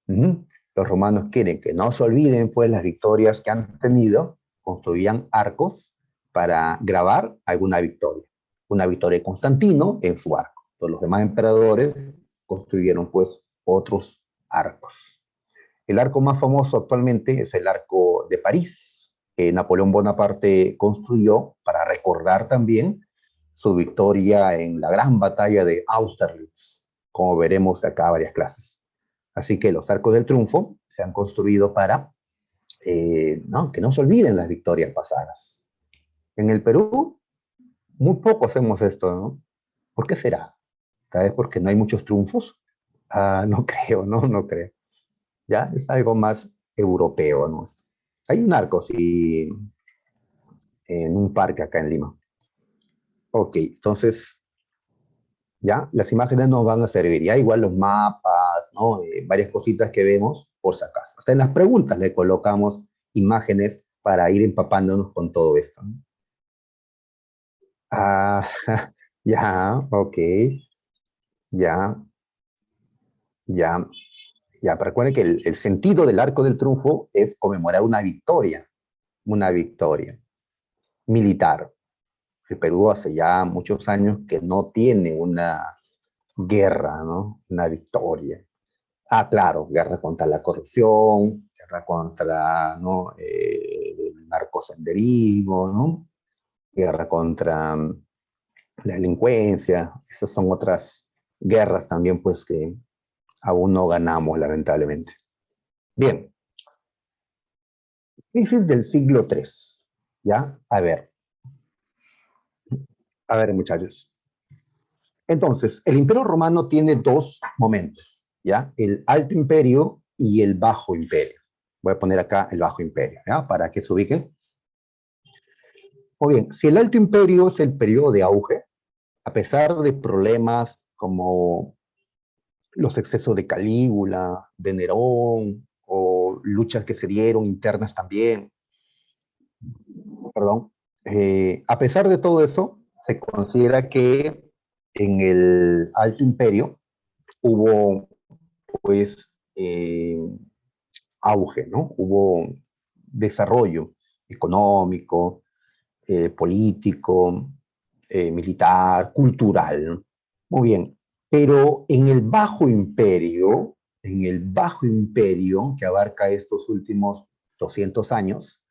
Los romanos quieren que no se olviden pues las victorias que han tenido, construían arcos para grabar alguna victoria. Una victoria de Constantino en su arco. Todos los demás emperadores construyeron pues otros arcos. El arco más famoso actualmente es el arco de París, que Napoleón Bonaparte construyó para recordar también su victoria en la gran batalla de Austerlitz, como veremos de acá varias clases. Así que los arcos del triunfo se han construido para ¿no? que no se olviden las victorias pasadas. En el Perú, muy poco hacemos esto, ¿no? ¿Por qué será? ¿Tal vez porque no hay muchos triunfos? Ah, no creo, ¿no? No creo. Ya es algo más europeo, ¿no? Hay un arco, sí, en un parque acá en Lima. Ok, entonces, ya, las imágenes nos van a servir. Ya igual los mapas, ¿no? Varias cositas que vemos, por si acaso. Hasta en las preguntas le colocamos imágenes para ir empapándonos con todo esto, ¿no? Ah, ya, ok, ya, ya, ya. Pero recuerden que el sentido del arco del triunfo es conmemorar una victoria militar. El Perú hace ya muchos años que no tiene una guerra, ¿no? Una victoria. Ah, claro, guerra contra la corrupción, guerra contra, ¿no? El narcosenderismo, ¿no? Guerra contra la delincuencia. Esas son otras guerras también, pues, que aún no ganamos, lamentablemente. Bien, crisis del siglo III, ¿ya? A ver, muchachos. Entonces, el Imperio Romano tiene dos momentos, ¿ya? El Alto Imperio y el Bajo Imperio. Voy a poner acá el Bajo Imperio, ¿ya? Para que se ubiquen. O bien, si el Alto Imperio es el periodo de auge, a pesar de problemas como los excesos de Calígula, de Nerón, o luchas que se dieron internas también, perdón, a pesar de todo eso, se considera que en el Alto Imperio hubo pues auge, ¿no? Hubo desarrollo económico, político, militar, cultural, ¿no? Muy bien, pero en el Bajo Imperio, que abarca estos últimos 200 años,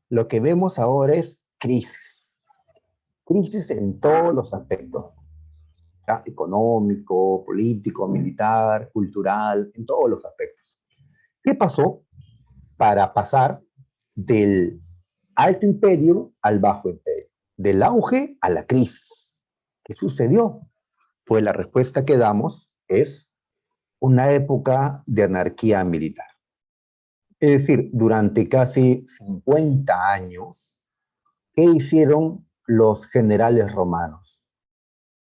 lo que vemos ahora es crisis en todos los aspectos, ¿ya? Económico, político, militar, cultural, en todos los aspectos. ¿Qué pasó para pasar del alto imperio al bajo imperio, del auge a la crisis? ¿Qué sucedió? Pues la respuesta que damos es una época de anarquía militar. Es decir, durante casi 50 años, ¿qué hicieron los generales romanos?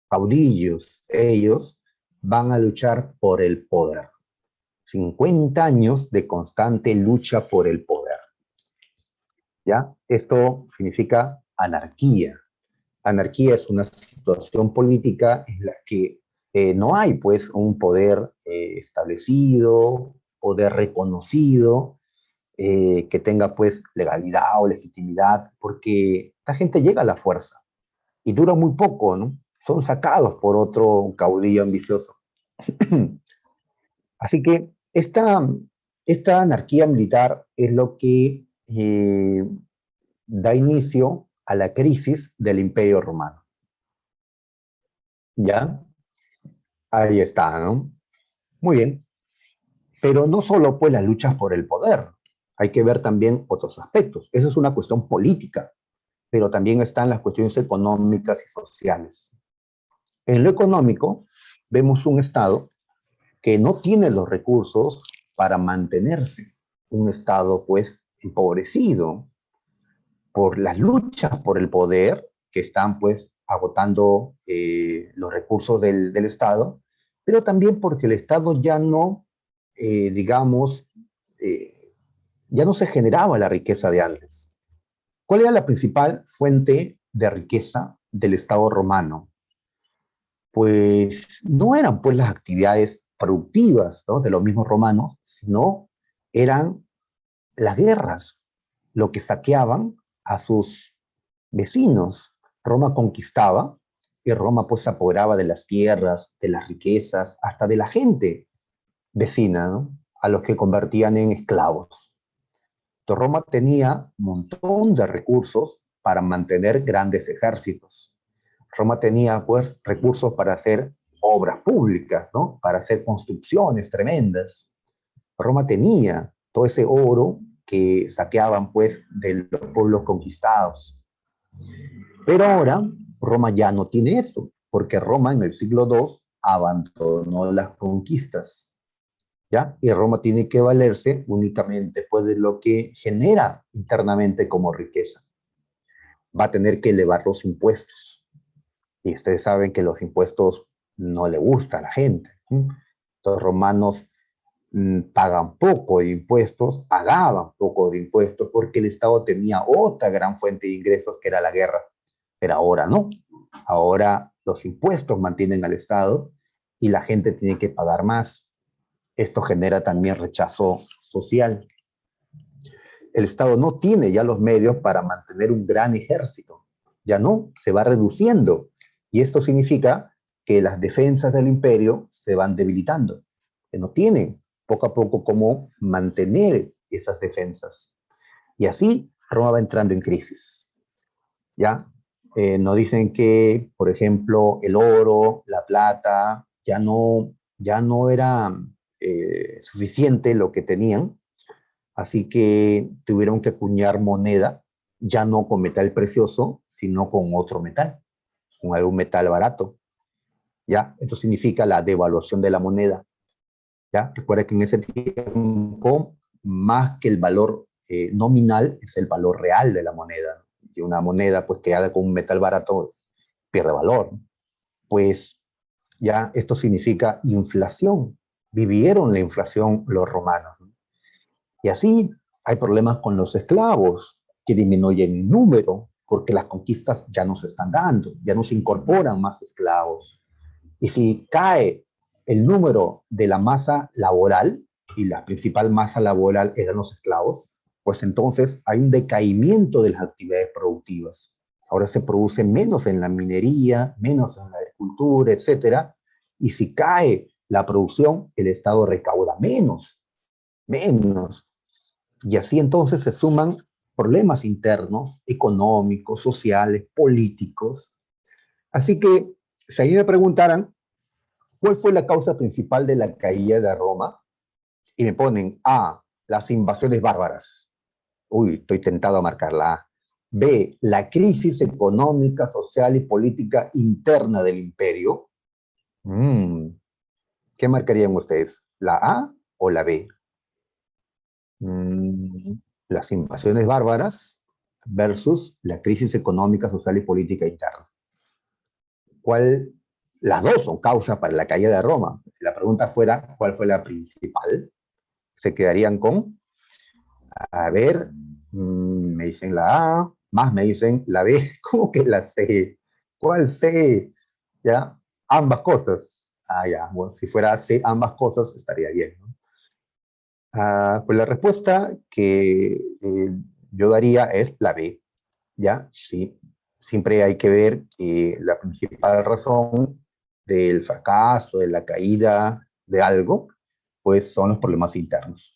caudillos, ellos van a luchar por el poder. 50 años de constante lucha por el poder. ¿Ya? Esto significa anarquía. Anarquía es una situación política en la que no hay pues un poder establecido, poder reconocido, que tenga pues legalidad o legitimidad, porque esta gente llega a la fuerza y dura muy poco, ¿no? Son sacados por otro caudillo ambicioso. Así que esta anarquía militar es lo que da inicio a la crisis del Imperio Romano. ¿Ya? Ahí está, ¿no? Muy bien. Pero no solo pues las luchas por el poder, hay que ver también otros aspectos. Eso es una cuestión política, pero también están las cuestiones económicas y sociales. En lo económico, vemos un Estado que no tiene los recursos para mantenerse, un Estado pues empobrecido por las luchas por el poder que están pues agotando los recursos del Estado, pero también porque el Estado ya no, digamos, eh, ya no se generaba la riqueza de antes. ¿Cuál era la principal fuente de riqueza del Estado romano? Pues no eran pues las actividades productivas, ¿no?, de los mismos romanos, sino eran las guerras, lo que saqueaban a sus vecinos. Roma conquistaba y Roma pues se apoderaba de las tierras, de las riquezas, hasta de la gente vecina, ¿no?, a los que convertían en esclavos. Entonces, Roma tenía un montón de recursos para mantener grandes ejércitos. Roma tenía pues recursos para hacer obras públicas, ¿no?, para hacer construcciones tremendas. Roma tenía todo ese oro que saqueaban pues de los pueblos conquistados. Pero ahora Roma ya no tiene eso, porque Roma en el siglo II abandonó las conquistas, ¿ya? Y Roma tiene que valerse únicamente pues de lo que genera internamente como riqueza. Va a tener que elevar los impuestos. Y ustedes saben que los impuestos no le gustan a la gente. Los romanos pagan poco de impuestos, pagaban poco de impuestos porque el Estado tenía otra gran fuente de ingresos que era la guerra. Pero ahora no. Ahora los impuestos mantienen al Estado y la gente tiene que pagar más. Esto genera también rechazo social. El Estado no tiene ya los medios para mantener un gran ejército. Ya no, se va reduciendo. Y esto significa que las defensas del imperio se van debilitando, que no tienen poco a poco cómo mantener esas defensas. Y así Roma va entrando en crisis. ¿Ya? Nos dicen que, por ejemplo, el oro, la plata, ya no era suficiente lo que tenían, así que tuvieron que acuñar moneda, ya no con metal precioso, sino con otro metal, con algún metal barato. ¿Ya? Esto significa la devaluación de la moneda. ¿Ya? Recuerda que en ese tiempo, más que el valor nominal, es el valor real de la moneda. Y una moneda pues creada con un metal barato pierde valor. Pues ya esto significa inflación. Vivieron la inflación los romanos. Y así hay problemas con los esclavos, que disminuyen en número, porque las conquistas ya no se están dando, ya no se incorporan más esclavos. Y si cae el número de la masa laboral, y la principal masa laboral eran los esclavos, pues entonces hay un decaimiento de las actividades productivas. Ahora se produce menos en la minería, menos en la agricultura, etcétera. Y si cae la producción, el Estado recauda menos, menos. Y así entonces se suman problemas internos, económicos, sociales, políticos. Así que si a mí me preguntaran, ¿cuál fue la causa principal de la caída de Roma? Y me ponen A, las invasiones bárbaras. Uy, estoy tentado a marcarla A. B, la crisis económica, social y política interna del imperio. ¿Qué marcarían ustedes? ¿La A o la B? Las invasiones bárbaras versus la crisis económica, social y política interna. ¿Cuál Las dos son causas para la caída de Roma. La pregunta fuera, ¿cuál fue la principal? Se quedarían con, a ver, me dicen la A, más me dicen la B, ¿cómo que la C? ¿Cuál C? ¿Ya? Ambas cosas. Ah, ya, bueno, si fuera C, ambas cosas, estaría bien, ¿no? Pues la respuesta que yo daría es la B, ¿ya? Sí, siempre hay que ver que la principal razón del fracaso, de la caída de algo, pues son los problemas internos,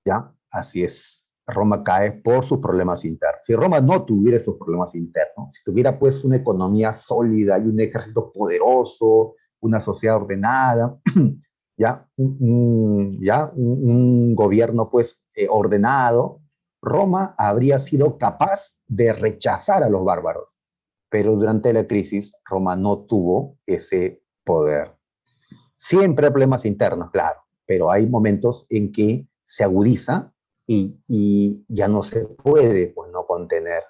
¿ya? Así es. Roma cae por sus problemas internos. Si Roma no tuviera esos problemas internos, si tuviera pues una economía sólida y un ejército poderoso, una sociedad ordenada, un gobierno pues ordenado, Roma habría sido capaz de rechazar a los bárbaros, pero durante la crisis Roma no tuvo ese poder. Siempre hay problemas internos, claro, pero hay momentos en que se agudiza y ya no se puede pues, no contener.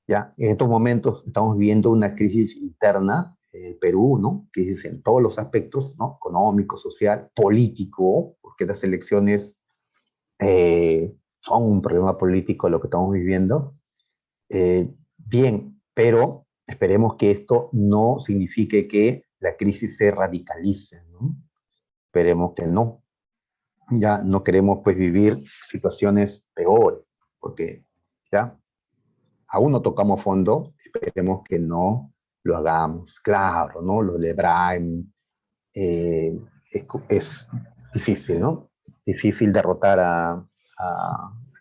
¿Ya? En estos momentos estamos viviendo una crisis interna en el Perú, ¿no? Crisis en todos los aspectos, ¿no? Económico, social, político, porque las elecciones son un problema político lo que estamos viviendo. Bien, pero esperemos que esto no signifique que la crisis se radicalice, ¿no? Esperemos que no. Ya no queremos pues vivir situaciones peores, porque ya aún no tocamos fondo, esperemos que no lo hagamos. Claro, ¿no? Lo de Brahim es difícil, ¿no? Difícil derrotar al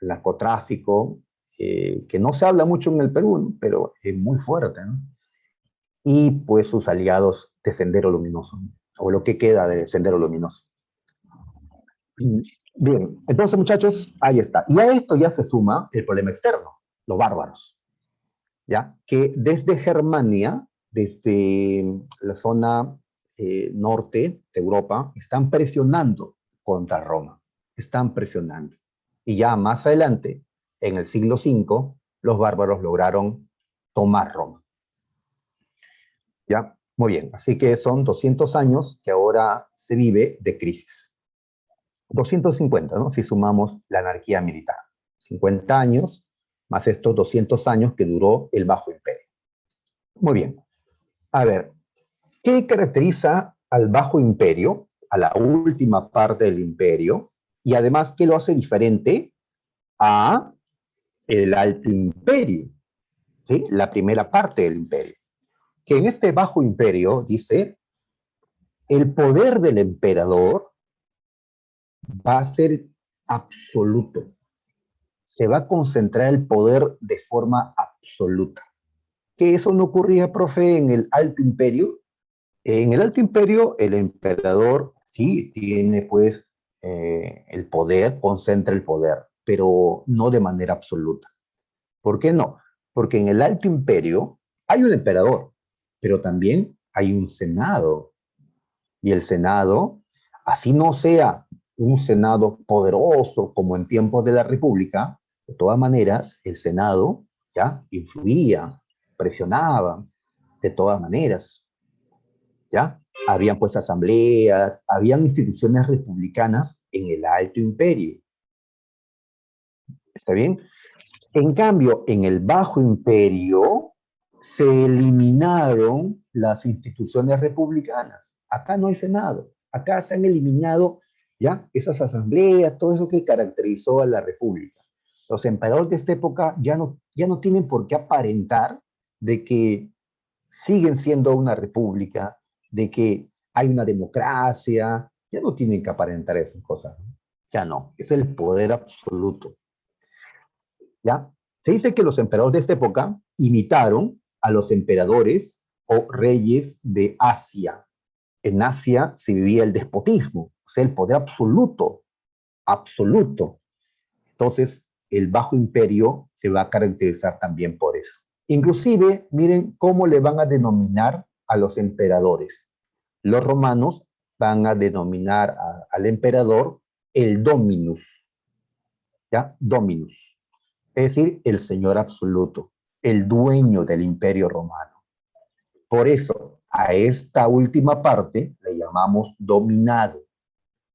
narcotráfico, que no se habla mucho en el Perú, ¿no? Pero es muy fuerte, ¿no? Y pues sus aliados de Sendero Luminoso, ¿no? O lo que queda de Sendero Luminoso. Bien, entonces muchachos, ahí está. Y a esto ya se suma el problema externo, los bárbaros. ¿Ya? Que desde Germania, desde la zona norte de Europa, están presionando contra Roma, están presionando. Y ya más adelante, en el siglo V, los bárbaros lograron tomar Roma. ¿Ya? Muy bien, así que son 200 años que ahora se vive de crisis. 250, ¿no? Si sumamos la anarquía militar. 50 años más estos 200 años que duró el Bajo Imperio. Muy bien. A ver, ¿qué caracteriza al Bajo Imperio, a la última parte del imperio, y además qué lo hace diferente a el Alto Imperio, ¿sí? La primera parte del imperio? Que en este Bajo Imperio, dice, el poder del emperador va a ser absoluto. Se va a concentrar el poder de forma absoluta. Que eso no ocurría, profe, en el Alto Imperio. En el Alto Imperio, el emperador sí tiene pues el poder, concentra el poder, pero no de manera absoluta. ¿Por qué no? Porque en el Alto Imperio hay un emperador, pero también hay un senado. Y el senado, así no sea un senado poderoso como en tiempos de la República, de todas maneras, el senado ya influía, presionaba, de todas maneras. ¿Ya? Habían pues asambleas, habían instituciones republicanas en el Alto Imperio. ¿Está bien? En cambio, en el Bajo Imperio se eliminaron las instituciones republicanas. Acá no hay Senado. Acá se han eliminado ya esas asambleas, todo eso que caracterizó a la República. Los emperadores de esta época ya no tienen por qué aparentar de que siguen siendo una república, de que hay una democracia, ya no tienen que aparentar esas cosas, ¿no? Ya no, es el poder absoluto. ¿Ya? Se dice que los emperadores de esta época imitaron a los emperadores o reyes de Asia. En Asia se vivía el despotismo, o sea, el poder absoluto, absoluto. Entonces, el Bajo Imperio se va a caracterizar también por eso. Inclusive, miren cómo le van a denominar a los emperadores. Los romanos van a denominar al emperador el Dominus, ¿ya? Dominus, es decir, el señor absoluto, el dueño del imperio romano. Por eso, A esta última parte le llamamos dominado,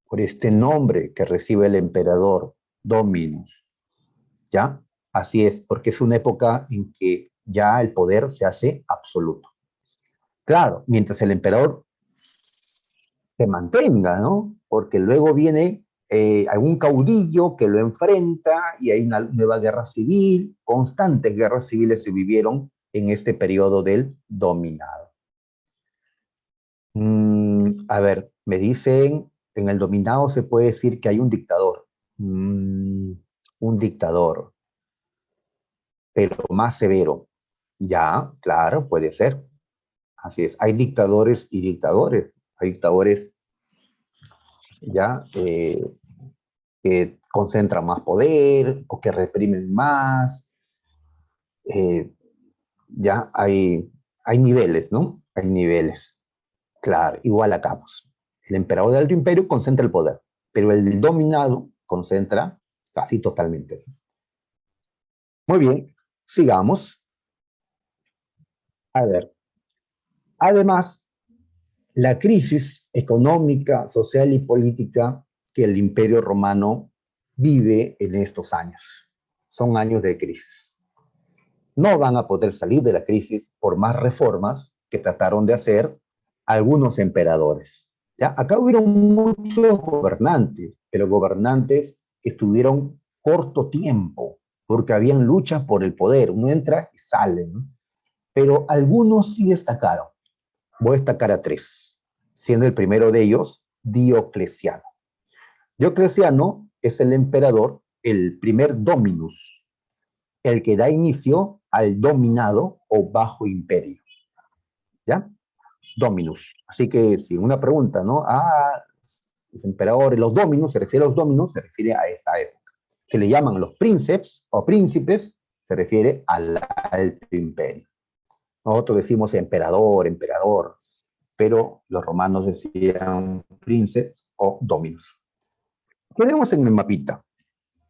por este nombre que recibe el emperador, Dominus. ¿Ya? Así es, porque es una época en que ya el poder se hace absoluto. Claro, mientras el emperador se mantenga, ¿no? Porque luego viene algún caudillo que lo enfrenta y hay una nueva guerra civil, constantes guerras civiles se vivieron en este periodo del dominado. A ver, me dicen, en el dominado se puede decir que hay un dictador. Un dictador, pero más severo. Ya, claro, puede ser. Así es. Hay dictadores y dictadores. Hay dictadores ya que concentran más poder o que reprimen más. eh, ya hay niveles, ¿no? Hay niveles. Claro, igual acá, pues. El emperador del Alto Imperio concentra el poder, pero el dominado concentra casi totalmente. Muy bien, sigamos. A ver, además, la crisis económica, social y política que el Imperio Romano vive en estos años. Son años de crisis. No van a poder salir de la crisis por más reformas que trataron de hacer algunos emperadores. ¿Ya? Acá hubieron muchos gobernantes, pero gobernantes que estuvieron corto tiempo, porque habían luchas por el poder. Uno entra y sale, ¿no? Pero algunos sí destacaron. Voy a destacar a tres, siendo el primero de ellos Diocleciano. Diocleciano es el emperador, el primer dominus, el que da inicio al dominado o bajo imperio. ¿Ya? Dominus. Así que si una pregunta, ¿no? Los emperadores, los dominus, se refiere a los dominus, se refiere a esta época. Que le llaman los príncipes o príncipes, se refiere al alto imperio. Nosotros decimos emperador, emperador, pero los romanos decían príncipes o dominus. ¿Qué vemos en el mapita?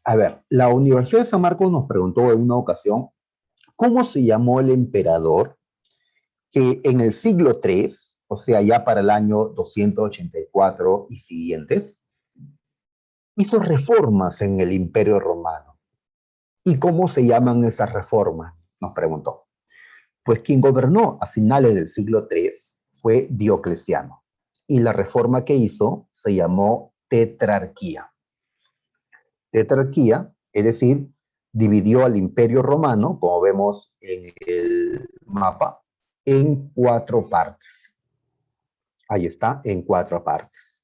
A ver, la Universidad de San Marcos nos preguntó en una ocasión cómo se llamó el emperador que en el siglo III, o sea, ya para el año 284 y siguientes, hizo reformas en el Imperio Romano. ¿Y cómo se llaman esas reformas? Nos preguntó. Pues quien gobernó a finales del siglo III fue Diocleciano. Y la reforma que hizo se llamó tetrarquía. Tetrarquía, es decir, dividió al Imperio Romano, como vemos en el mapa, en cuatro partes. Ahí está, en cuatro partes.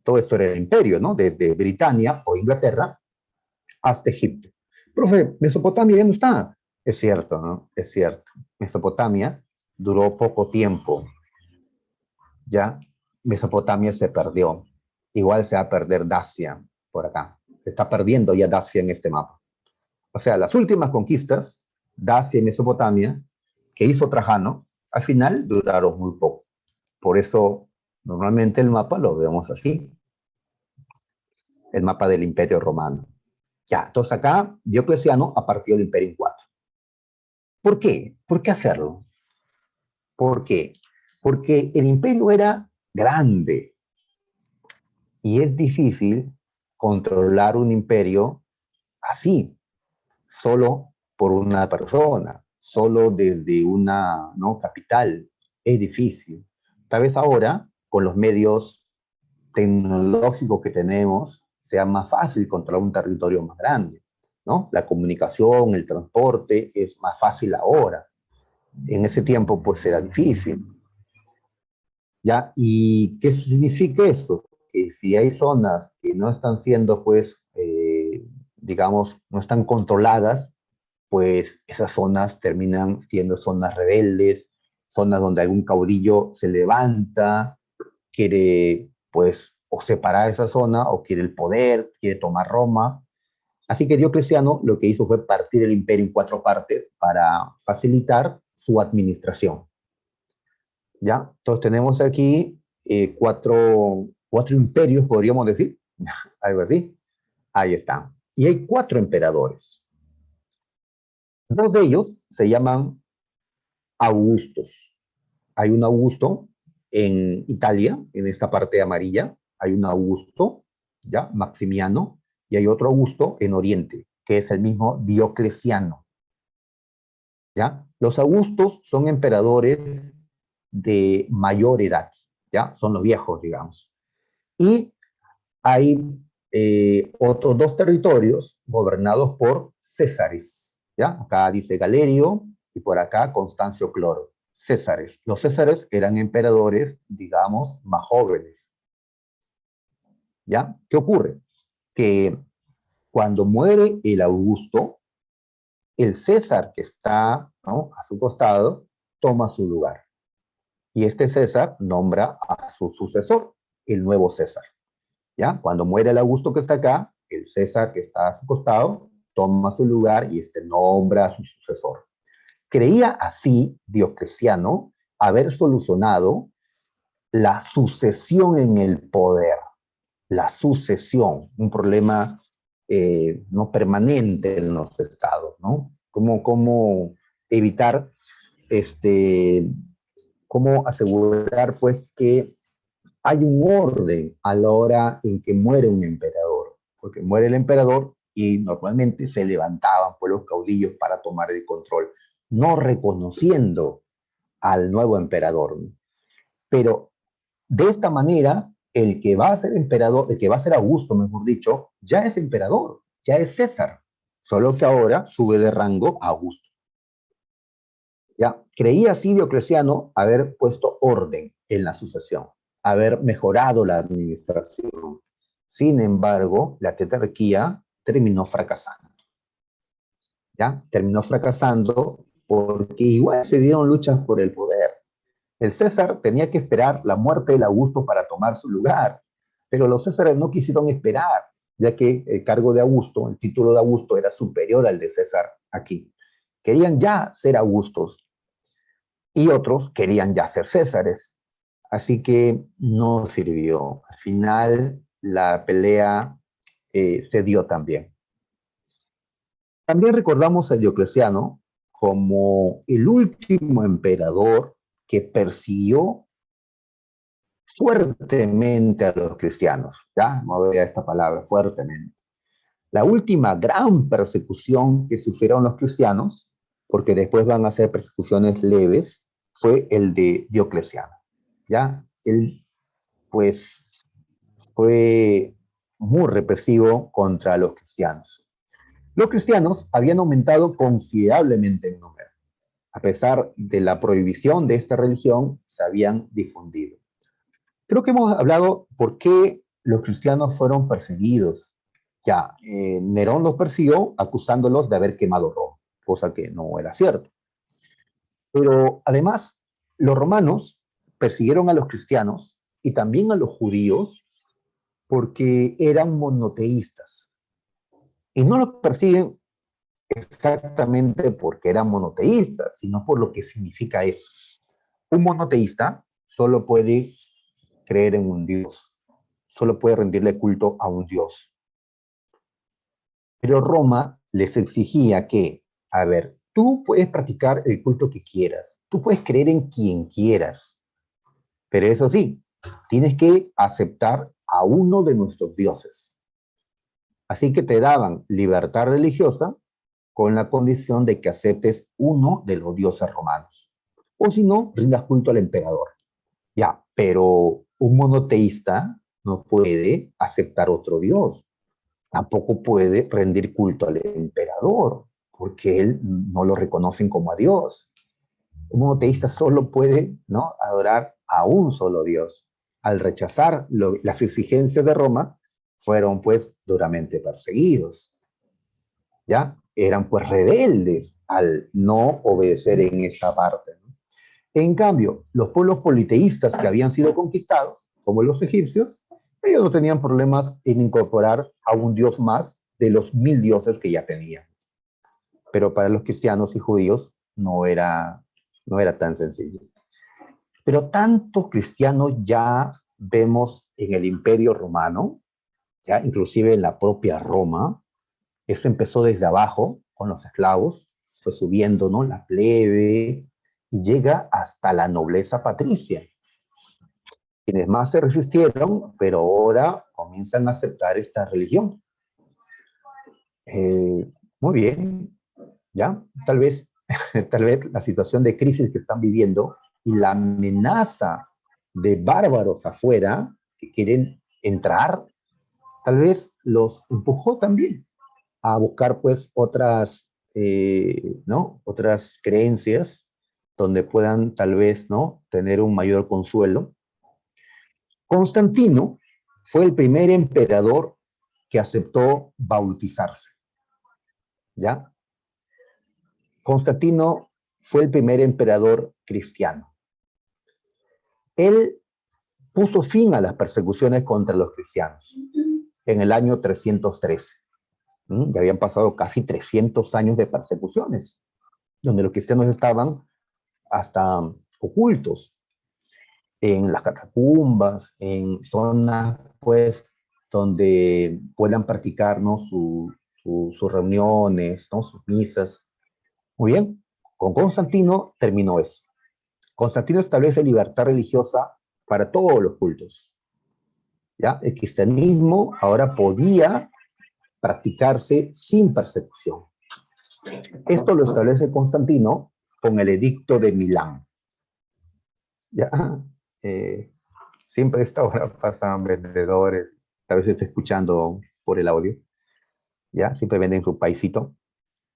Todo esto era el imperio, ¿no? Desde Britania o Inglaterra hasta Egipto. Profe, Mesopotamia ya no está. Es cierto, ¿no? Es cierto. Mesopotamia duró poco tiempo. Ya Mesopotamia se perdió. Igual se va a perder Dacia por acá. Se está perdiendo ya Dacia en este mapa. O sea, las últimas conquistas, Dacia y Mesopotamia, que hizo Trajano, al final duraron muy poco. Por eso, normalmente el mapa lo vemos así, el mapa del Imperio Romano. Ya, entonces acá Diocleciano ha partido el imperio en cuatro. ¿Por qué? ¿Por qué hacerlo? ¿Por qué? Porque el imperio era grande y es difícil controlar un imperio así, solo por una persona, solo desde una, ¿no?, capital. Es difícil. Tal vez ahora, con los medios tecnológicos que tenemos, sea más fácil controlar un territorio más grande, ¿no? La comunicación, el transporte es más fácil ahora. En ese tiempo, pues, era difícil, ¿ya? ¿Y qué significa eso? Que si hay zonas que no están siendo, pues, digamos, no están controladas, pues esas zonas terminan siendo zonas rebeldes, zonas donde algún caudillo se levanta, quiere, pues, o separar esa zona, o quiere el poder, quiere tomar Roma. Así que Diocleciano lo que hizo fue partir el imperio en cuatro partes para facilitar su administración. ¿Ya? Entonces tenemos aquí cuatro imperios, podríamos decir, algo así. Ahí está. Y hay cuatro emperadores. Dos de ellos se llaman Augustos. Hay un Augusto en Italia, en esta parte amarilla, hay un Augusto, ¿ya? Maximiano, y hay otro Augusto en Oriente, que es el mismo Diocleciano, ¿ya? Los Augustos son emperadores de mayor edad, ¿ya? Son los viejos, digamos. Y hay otros dos territorios gobernados por Césares, ¿ya? Acá dice Galerio y por acá Constancio Cloro. Césares. Los Césares eran emperadores, digamos, más jóvenes, ¿ya? ¿Qué ocurre? Que cuando muere el Augusto, el César que está, ¿no?, a su costado toma su lugar. Y este César nombra a su sucesor, el nuevo César. ¿Ya? Cuando muere el Augusto que está acá, el César que está a su costado toma su lugar y este nombra a su sucesor. Creía así Diocleciano haber solucionado la sucesión en el poder, la sucesión, un problema no permanente en los estados, ¿no? Cómo evitar, cómo asegurar pues que hay un orden a la hora en que muere un emperador, porque muere el emperador y normalmente se levantaban pues los caudillos para tomar el control, no reconociendo al nuevo emperador, ¿no? Pero de esta manera, el que va a ser emperador, el que va a ser Augusto, mejor dicho, ya es emperador, ya es César, solo que ahora sube de rango a Augusto. ¿Ya? Creía así Diocleciano haber puesto orden en la sucesión, haber mejorado la administración. Sin embargo, la tetrarquía terminó fracasando. ¿Ya? Terminó fracasando porque igual se dieron luchas por el poder. El César tenía que esperar la muerte del Augusto para tomar su lugar, pero los Césares no quisieron esperar, ya que el cargo de Augusto, el título de Augusto era superior al de César aquí. Querían ya ser Augustos y otros querían ya ser Césares. Así que no sirvió. Al final la pelea se dio también. También recordamos a Diocleciano como el último emperador que persiguió fuertemente a los cristianos. Ya, no voy a esta palabra, fuertemente. La última gran persecución que sufrieron los cristianos, porque después van a ser persecuciones leves, fue el de Diocleciano. ¿Ya? Él, pues, fue muy represivo contra los cristianos. Los cristianos habían aumentado considerablemente en número. A pesar de la prohibición de esta religión, se habían difundido. Creo que hemos hablado por qué los cristianos fueron perseguidos. Ya, Nerón los persiguió acusándolos de haber quemado Roma, cosa que no era cierto. Pero además, los romanos persiguieron a los cristianos y también a los judíos porque eran monoteístas. Y no los persiguen exactamente porque eran monoteístas, sino por lo que significa eso. Un monoteísta solo puede creer en un Dios, solo puede rendirle culto a un Dios. Pero Roma les exigía que, a ver, tú puedes practicar el culto que quieras, tú puedes creer en quien quieras, pero eso sí, tienes que aceptar a uno de nuestros dioses. Así que te daban libertad religiosa con la condición de que aceptes uno de los dioses romanos. O si no, rindas culto al emperador. Ya, pero un monoteísta no puede aceptar otro dios. Tampoco puede rendir culto al emperador, porque él no lo reconocen como a Dios. Un monoteísta solo puede, ¿no?, adorar a un solo Dios. Al rechazar las exigencias de Roma, fueron pues duramente perseguidos. ¿Ya? Eran pues rebeldes al no obedecer en esta parte, ¿no? En cambio, los pueblos politeístas que habían sido conquistados, como los egipcios, ellos no tenían problemas en incorporar a un dios más de los 1000 dioses que ya tenían. Pero para los cristianos y judíos no era tan sencillo. Pero tanto cristiano ya vemos en el Imperio Romano, ya inclusive en la propia Roma. Eso empezó desde abajo, con los esclavos, fue subiendo, ¿no?, la plebe, y llega hasta la nobleza patricia, quienes más se resistieron, pero ahora comienzan a aceptar esta religión. Muy bien, ¿ya? Tal vez la situación de crisis que están viviendo y la amenaza de bárbaros afuera que quieren entrar, tal vez los empujó también a buscar pues otras, ¿no? Otras creencias donde puedan tal vez, ¿no? Tener un mayor consuelo. Constantino fue el primer emperador que aceptó bautizarse, ¿ya? Constantino fue el primer emperador cristiano. Él puso fin a las persecuciones contra los cristianos en el año 313. Ya habían pasado casi 300 años de persecuciones, donde los cristianos estaban hasta ocultos en las catacumbas, en zonas pues donde puedan practicar, ¿no? Sus reuniones, ¿no? Sus misas. Muy bien, con Constantino terminó eso. Constantino establece libertad religiosa para todos los cultos. ¿Ya? El cristianismo ahora podía practicarse sin persecución. Esto lo establece Constantino con el Edicto de Milán. ¿Ya? Eh, Siempre a esta hora pasan vendedores, a veces está escuchando por el audio, ¿ya? Siempre venden su paisito.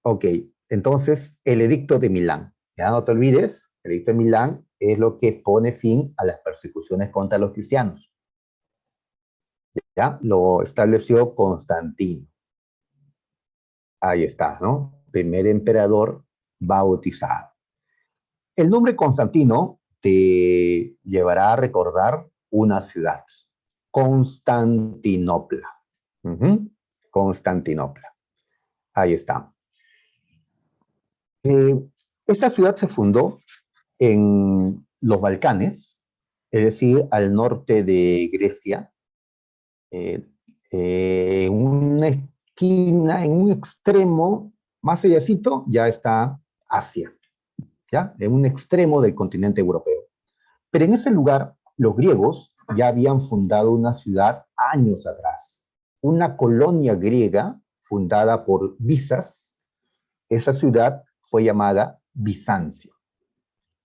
Ok, entonces el Edicto de Milán. Ya no te olvides, el Edicto de Milán es lo que pone fin a las persecuciones contra los cristianos. ¿Ya? Lo estableció Constantino. Ahí está, ¿no? Primer emperador bautizado. El nombre Constantino te llevará a recordar una ciudad, Constantinopla. Constantinopla. Ahí está. Eh, Esta ciudad se fundó en los Balcanes, es decir, al norte de Grecia, en una esquina, en un extremo, más allácito, ya está Asia, ¿ya? En un extremo del continente europeo. Pero en ese lugar, los griegos ya habían fundado una ciudad años atrás, una colonia griega fundada por Visas. Esa ciudad fue llamada Bizancio.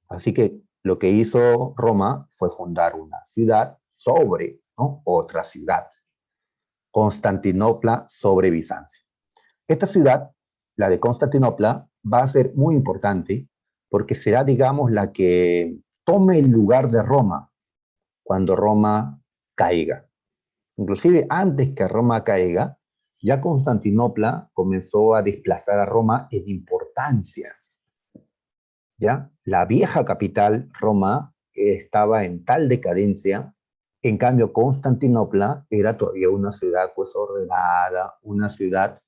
Así que lo que hizo Roma fue fundar una ciudad sobre, ¿no? Otra ciudad, Constantinopla sobre Bizancio. Esta ciudad, la de Constantinopla, va a ser muy importante porque será, digamos, la que tome el lugar de Roma cuando Roma caiga. Inclusive antes que Roma caiga, ya Constantinopla comenzó a desplazar a Roma en importancia. ¿Ya? La vieja capital, Roma, estaba en tal decadencia. En cambio, Constantinopla era todavía una ciudad pues ordenada, una ciudad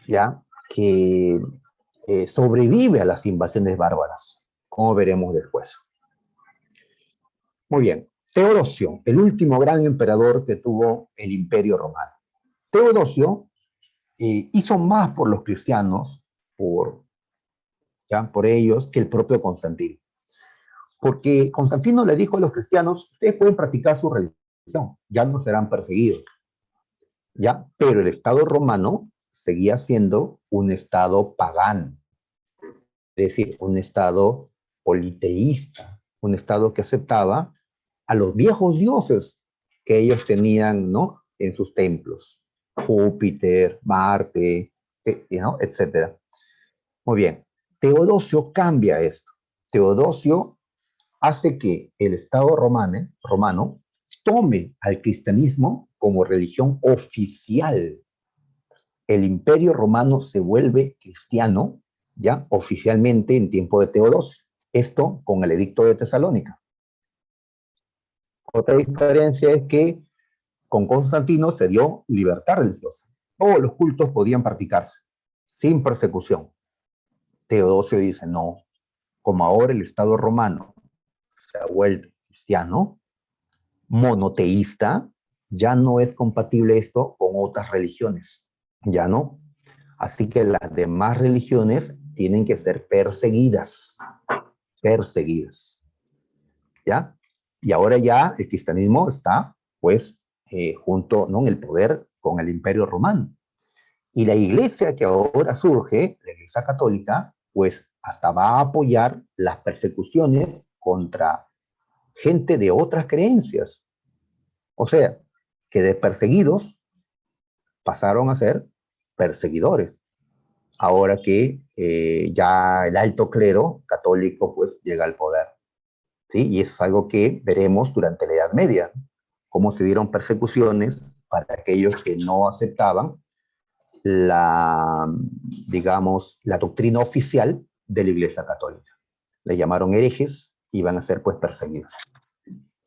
ya que sobrevive a las invasiones bárbaras, como veremos después. Muy bien, Teodosio, el último gran emperador que tuvo el Imperio Romano. Teodosio hizo más por los cristianos, por ellos, que el propio Constantino. Porque Constantino le dijo a los cristianos, ustedes pueden practicar su religión, ya no serán perseguidos. ¿Ya? Pero el Estado romano seguía siendo un Estado pagano, es decir, un Estado politeísta, un Estado que aceptaba a los viejos dioses que ellos tenían, ¿no? En sus templos, Júpiter, Marte, ¿no? Etcétera. Muy bien, Teodosio cambia esto. Teodosio hace que el Estado romano tome al cristianismo como religión oficial. El Imperio Romano se vuelve cristiano, ya oficialmente en tiempo de Teodosio. Esto con el Edicto de Tesalónica. Otra diferencia es que con Constantino se dio libertad religiosa. Todos los cultos podían practicarse sin persecución. Teodosio dice, no, como ahora el Estado romano se ha vuelto cristiano, monoteísta, ya no es compatible esto con otras religiones, ya no. Así que las demás religiones tienen que ser perseguidas, perseguidas, ¿ya? Y ahora ya el cristianismo está, pues, junto, ¿no?, en el poder con el Imperio Romano. Y la iglesia que ahora surge, la iglesia católica, pues hasta va a apoyar las persecuciones contra gente de otras creencias. O sea, que de perseguidos pasaron a ser perseguidores. Ahora que ya el alto clero católico pues llega al poder. ¿Sí? Y eso es algo que veremos durante la Edad Media, cómo se dieron persecuciones para aquellos que no aceptaban la, digamos, la doctrina oficial de la Iglesia Católica. Les llamaron herejes y van a ser pues perseguidos.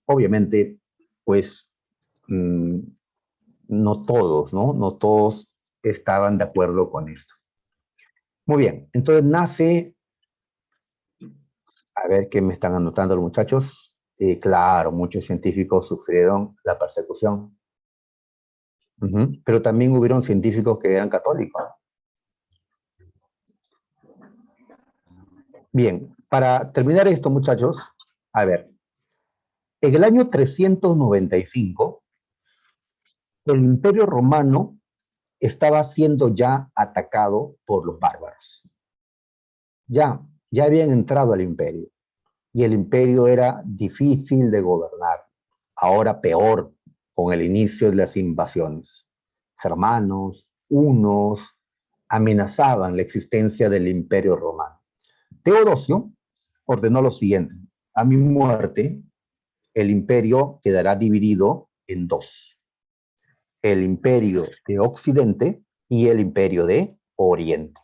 Obviamente, pues no todos, ¿no? No todos estaban de acuerdo con esto. Muy bien, entonces nace, a ver qué me están anotando los muchachos. Claro, muchos científicos sufrieron la persecución. Pero también hubieron científicos que eran católicos. Bien, para terminar esto, muchachos, a ver, en el año 395, el Imperio Romano estaba siendo ya atacado por los bárbaros. Ya habían entrado al imperio y el imperio era difícil de gobernar. Ahora peor con el inicio de las invasiones. Germanos, hunos, amenazaban la existencia del imperio romano. Teodosio ordenó lo siguiente: a mi muerte, el imperio quedará dividido en dos: el imperio de Occidente y el imperio de Oriente,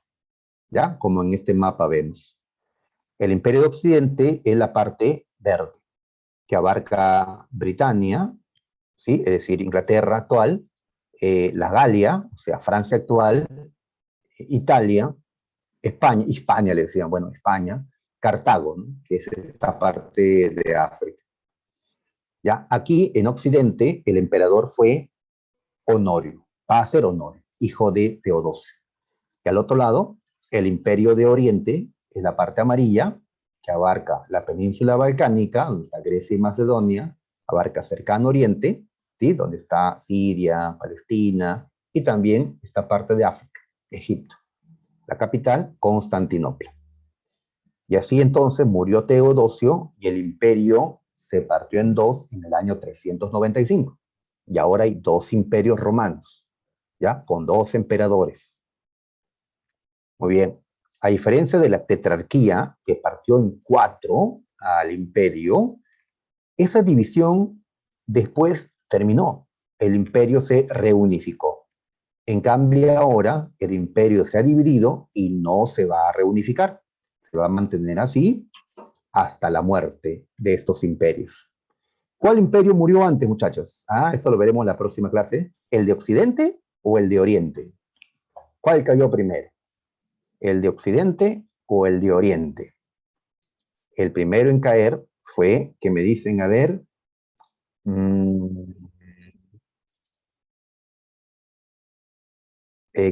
¿ya? Como en este mapa vemos. El imperio de Occidente es la parte verde, que abarca Britania, ¿sí? Es decir, Inglaterra actual, la Galia, o sea, Francia actual, Italia, España, Hispania le decían, bueno, España, Cartago, ¿no?, que es esta parte de África. ¿Ya? Aquí, en Occidente, el emperador fue Honorio, va a ser Honorio, hijo de Teodosio. Y al otro lado, el imperio de Oriente es la parte amarilla, que abarca la península balcánica, donde está Grecia y Macedonia, abarca cercano Oriente, ¿sí?, donde está Siria, Palestina, y también esta parte de África, Egipto. La capital, Constantinopla. Y así entonces murió Teodosio y el imperio se partió en dos en el año 395. Y ahora hay dos imperios romanos, ¿ya? Con dos emperadores. Muy bien. A diferencia de la tetrarquía, que partió en cuatro al imperio, esa división después terminó. El imperio se reunificó. En cambio, ahora el imperio se ha dividido y no se va a reunificar. Se va a mantener así hasta la muerte de estos imperios. ¿Cuál imperio murió antes, muchachos? Eso lo veremos en la próxima clase. ¿El de Occidente o el de Oriente? ¿Cuál cayó primero? ¿El de Occidente o el de Oriente? El primero en caer fue, que me dicen, a ver,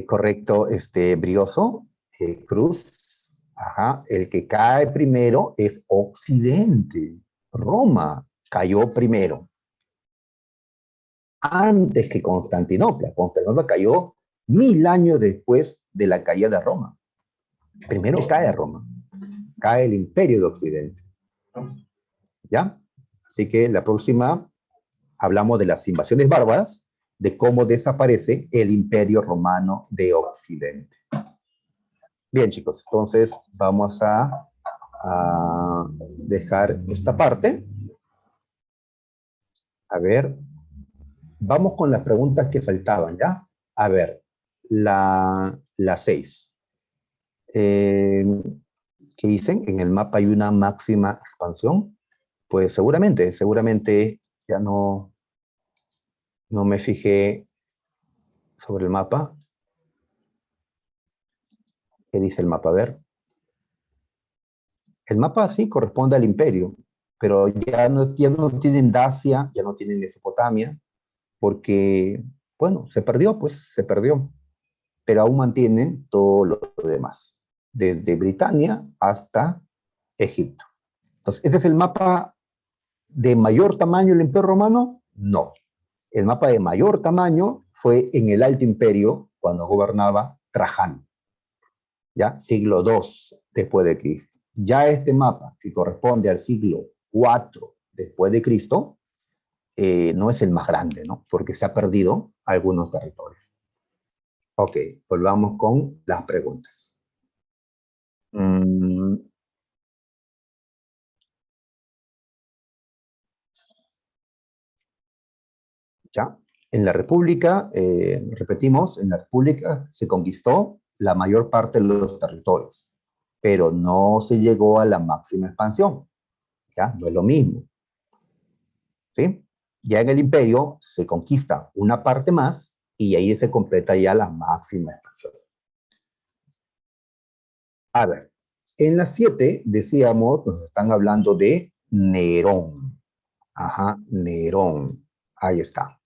correcto, Brioso, Cruz, ajá, el que cae primero es Occidente. Roma cayó primero, antes que Constantinopla. Constantinopla cayó 1000 años después de la caída de Roma. Primero cae Roma, cae el imperio de Occidente. ¿Ya? Así que la próxima hablamos de las invasiones bárbaras, de cómo desaparece el imperio romano de Occidente. Bien, chicos, entonces vamos a dejar esta parte. A ver, vamos con las preguntas que faltaban, ¿ya? A ver, la 6. ¿Qué dicen? ¿En el mapa hay una máxima expansión? Pues seguramente ya no me fijé sobre el mapa. ¿Qué dice el mapa? A ver. El mapa sí corresponde al imperio, pero ya no tienen Dacia, ya no tienen Mesopotamia, porque, bueno, se perdió, pero aún mantienen todo lo demás. desde Britania hasta Egipto. Entonces, ¿este es el mapa de mayor tamaño del Imperio Romano? No. El mapa de mayor tamaño fue en el Alto Imperio, cuando gobernaba Trajano, ¿ya? Siglo II después de Cristo. Ya este mapa, que corresponde al siglo IV después de Cristo, no es el más grande, ¿no? Porque se ha perdido algunos territorios. Ok, volvamos con las preguntas. Mm, ya, en la República, repetimos, en la República se conquistó la mayor parte de los territorios, pero no se llegó a la máxima expansión, ¿ya? No es lo mismo, ¿sí? Ya en el Imperio se conquista una parte más y ahí se completa ya la máxima expansión. A ver, en las 7 decíamos, nos están hablando de Nerón. Ajá, Nerón. Ahí está.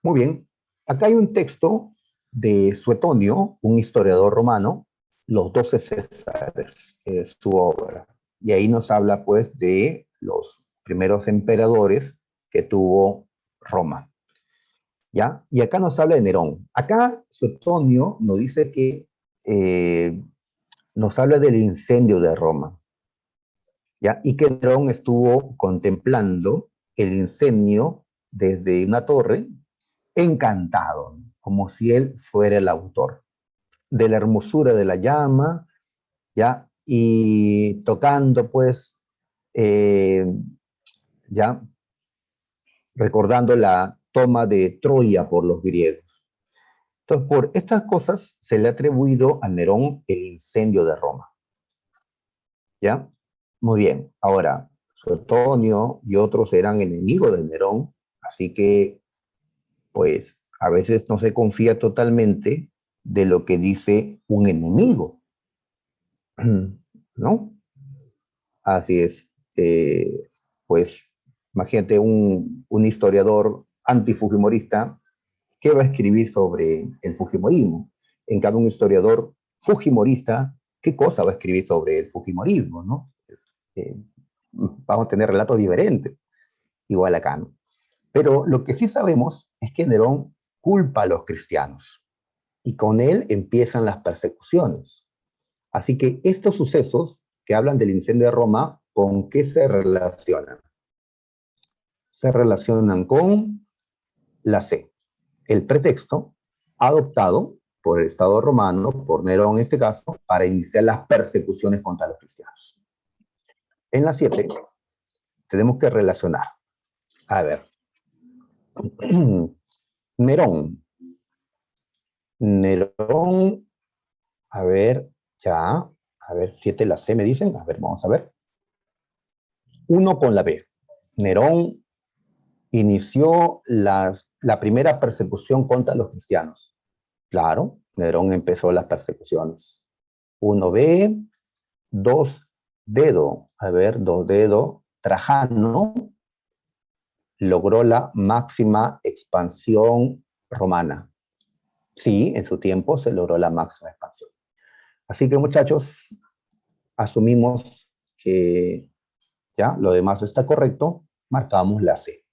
Muy bien. Acá hay un texto de Suetonio, un historiador romano, Los 12 Césares, es su obra. Y ahí nos habla, pues, de los primeros emperadores que tuvo Roma. ¿Ya? Y acá nos habla de Nerón. Acá Suetonio nos dice que nos habla del incendio de Roma. ¿Ya? Y que Nerón estuvo contemplando el incendio desde una torre, encantado, como si él fuera el autor de la hermosura de la llama, ¿ya? Y tocando, pues, eh, ya, recordando la toma de Troya por los griegos. Entonces, por estas cosas se le ha atribuido a Nerón el incendio de Roma, ¿ya? Muy bien. Ahora, Suetonio y otros eran enemigos de Nerón, así que, pues, a veces no se confía totalmente de lo que dice un enemigo, ¿no? Así es. Pues, imagínate un historiador antifujimorista, ¿qué va a escribir sobre el fujimorismo? En cambio, un historiador fujimorista, ¿qué cosa va a escribir sobre el fujimorismo, no? Eh, Vamos a tener relatos diferentes, igual acá, ¿no? Pero lo que sí sabemos es que Nerón culpa a los cristianos y con él empiezan las persecuciones. Así que estos sucesos que hablan del incendio de Roma, ¿con qué se relacionan? Se relacionan con la C, el pretexto adoptado por el Estado romano, por Nerón en este caso, para iniciar las persecuciones contra los cristianos. En la 7 tenemos que relacionar. A ver, Nerón. Nerón, a ver, ya, a ver, 7 la C me dicen, a ver, vamos a ver. Uno con la B. Nerón inició la primera persecución contra los cristianos. Claro, Nerón empezó las persecuciones. Uno B, dos dedo. A ver, dos dedo. Trajano logró la máxima expansión romana. Sí, en su tiempo se logró la máxima expansión. Así que, muchachos, asumimos que ya lo demás está correcto. Marcamos la C.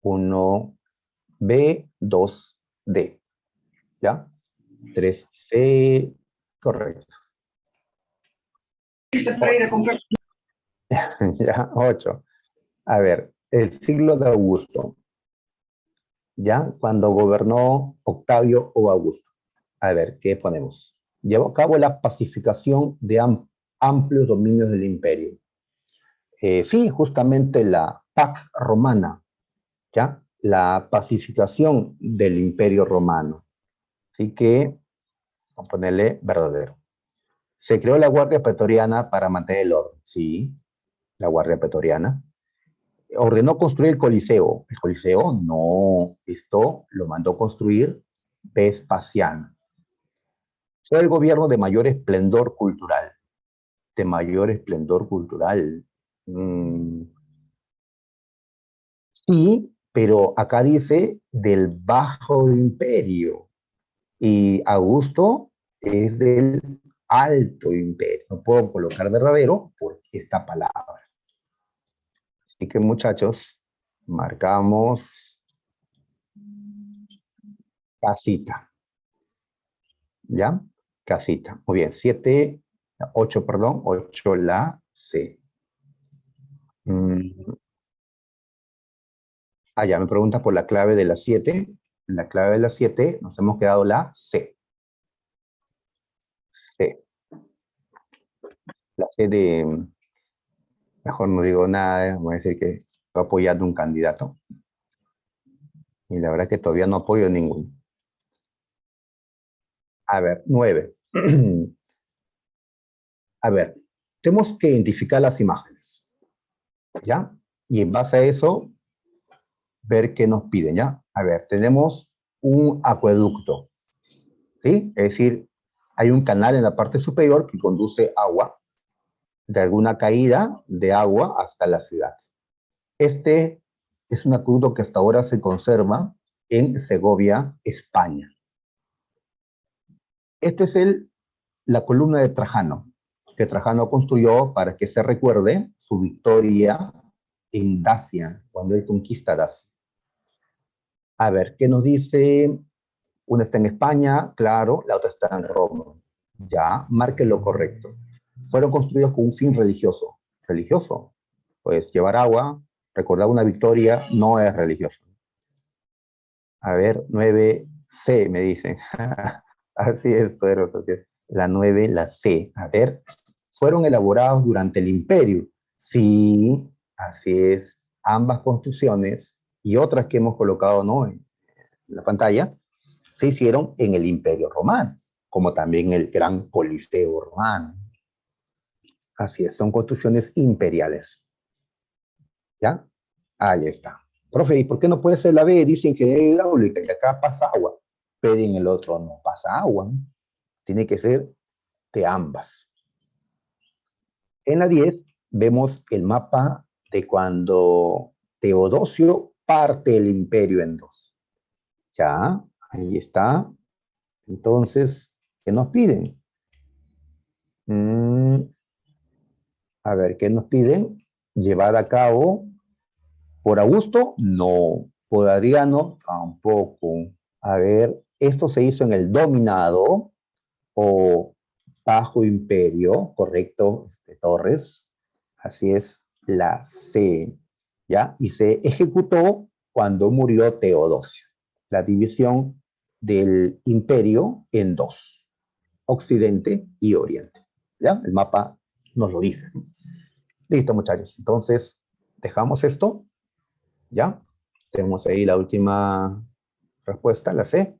1B, 2D. ¿Ya? 3C, correcto. Ya, 8. A ver, el siglo de Augusto, ¿ya? Cuando gobernó Octavio o Augusto. A ver, ¿qué ponemos? Llevó a cabo la pacificación de amplios dominios del imperio. Sí, justamente la Pax Romana, ¿ya? La pacificación del imperio romano. Así que, vamos a ponerle verdadero. Se creó la Guardia Pretoriana para mantener el orden. Sí, la Guardia Pretoriana. Ordenó construir el Coliseo. El Coliseo no, esto lo mandó construir Vespasiano. Fue el gobierno de mayor esplendor cultural. De mayor esplendor cultural. Mm, sí, pero acá dice del Bajo Imperio. Y Augusto es del Alto Imperio. No puedo colocar verdadero por esta palabra. Así que, muchachos, marcamos casita. ¿Ya? Casita. Muy bien. 7, 8, perdón. 8 la C. Ya, me pregunta por la clave de la 7. La clave de la 7 nos hemos quedado la C. C. La C de... Mejor no digo nada, voy a decir que estoy apoyando un candidato. Y la verdad que todavía no apoyo ninguno. A ver, 9. A ver, tenemos que identificar las imágenes, ¿ya? Y en base a eso, ver qué nos piden, ¿ya? A ver, tenemos un acueducto, ¿sí? Es decir, hay un canal en la parte superior que conduce agua de alguna caída de agua hasta la ciudad. Este es un acueducto que hasta ahora se conserva en Segovia, España. Este es la columna de Trajano, que Trajano construyó para que se recuerde su victoria en Dacia, cuando él conquista Dacia. A ver, ¿qué nos dice? Una está en España, claro, la otra está en Roma. Ya, marque lo correcto. Fueron construidos con un fin religioso. ¿Religioso? Pues llevar agua, recordar una victoria, no es religioso. A ver, 9C me dicen. Así es, pero la 9, la C. A ver, fueron elaborados durante el imperio. Sí, así es. Ambas construcciones y otras que hemos colocado, ¿no?, en la pantalla, se hicieron en el imperio romano, como también el gran coliseo romano. Así es, son construcciones imperiales. ¿Ya? Ahí está. Profe, ¿y por qué no puede ser la B? Dicen que es hidráulica y acá pasa agua, pero en el otro no pasa agua, ¿no? Tiene que ser de ambas. En la 10 vemos el mapa de cuando Teodosio parte el imperio en dos. Ya, ahí está. Entonces, ¿qué nos piden? A ver, ¿qué nos piden? Llevar a cabo por Augusto, no. Por Adriano, tampoco. A ver, esto se hizo en el dominado o bajo imperio, correcto, Torres. Así es, la C, ¿ya? Y se ejecutó cuando murió Teodosio, la división del imperio en dos, Occidente y Oriente, ¿ya? El mapa nos lo dice. Listo, muchachos. Entonces, dejamos esto, ¿ya? Tenemos ahí la última respuesta, la C,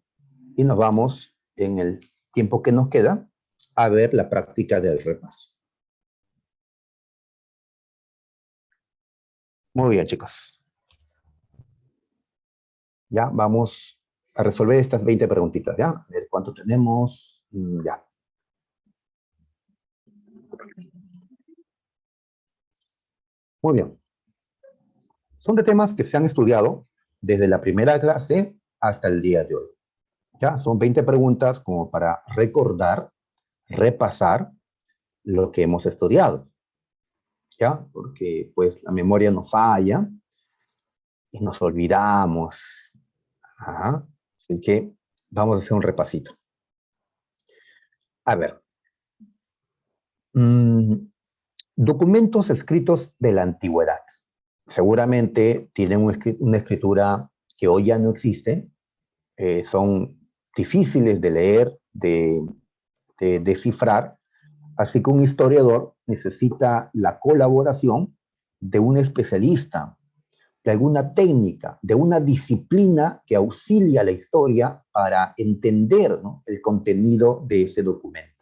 y nos vamos en el tiempo que nos queda a ver la práctica del repaso. Muy bien, chicos. Ya vamos a resolver estas 20 preguntitas, ¿ya? A ver cuánto tenemos. Ya. Muy bien. Son de temas que se han estudiado desde la primera clase hasta el día de hoy. Ya, son 20 preguntas como para recordar, repasar lo que hemos estudiado. ¿Ya? Porque pues la memoria nos falla y nos olvidamos. Ajá. Así que vamos a hacer un repasito. A ver. Documentos escritos de la antigüedad. Seguramente tienen una escritura que hoy ya no existe. Son difíciles de leer, de descifrar. Así que un historiador necesita la colaboración de un especialista, de alguna técnica, de una disciplina que auxilia a la historia para entender, ¿no?, el contenido de ese documento.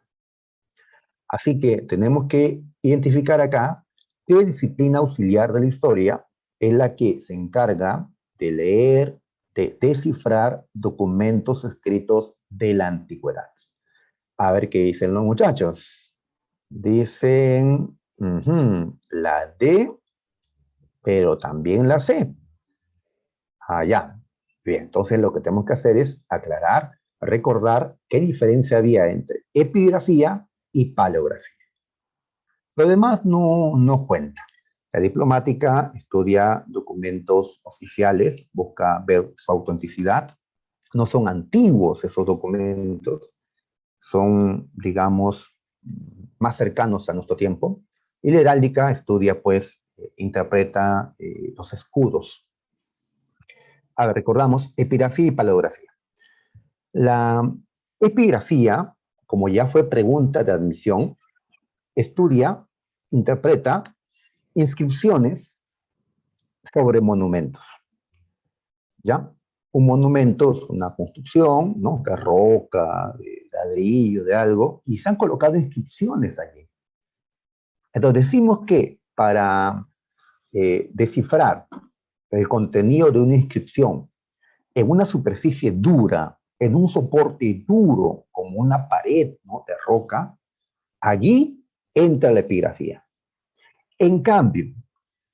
Así que tenemos que identificar acá qué disciplina auxiliar de la historia es la que se encarga de leer, de descifrar documentos escritos de la antigüedad. A ver qué dicen los muchachos. Dicen la D, pero también la C. Allá. Bien, entonces lo que tenemos que hacer es aclarar, recordar qué diferencia había entre epigrafía y paleografía. Lo demás no cuenta. La diplomática estudia documentos oficiales, busca ver su autenticidad. No son antiguos esos documentos, son, digamos, más cercanos a nuestro tiempo. Y la heráldica estudia, pues, interpreta los escudos. A ver, recordamos epigrafía y paleografía. La epigrafía, como ya fue pregunta de admisión, estudia, interpreta inscripciones sobre monumentos, ¿ya? Un monumento es una construcción, ¿no? De roca, de ladrillo, de algo, y se han colocado inscripciones allí. Entonces decimos que para descifrar el contenido de una inscripción en una superficie dura, en un soporte duro, como una pared, ¿no? De roca, allí entra la epigrafía. En cambio,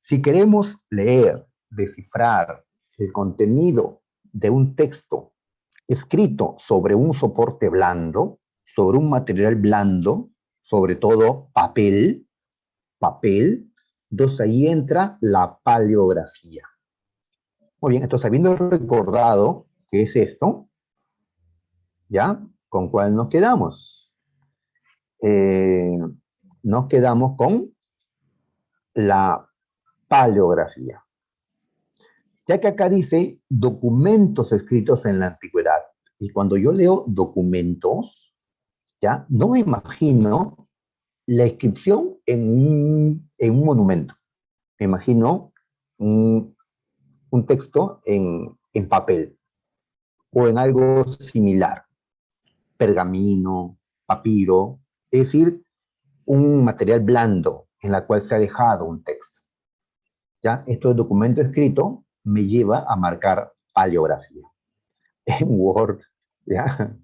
si queremos leer, descifrar el contenido de un texto escrito sobre un soporte blando, sobre un material blando, sobre todo papel, entonces ahí entra la paleografía. Muy bien, entonces habiendo recordado qué es esto, ¿ya? ¿Con cuál nos quedamos? Nos quedamos con la paleografía. Ya que acá dice documentos escritos en la antigüedad. Y cuando yo leo documentos, ya no me imagino la inscripción en un monumento. Me imagino un texto en papel o en algo similar, pergamino, papiro, es decir, un material blando en la cual se ha dejado un texto. ¿Ya? Esto de documento escrito me lleva a marcar paleografía en Word, ¿ya?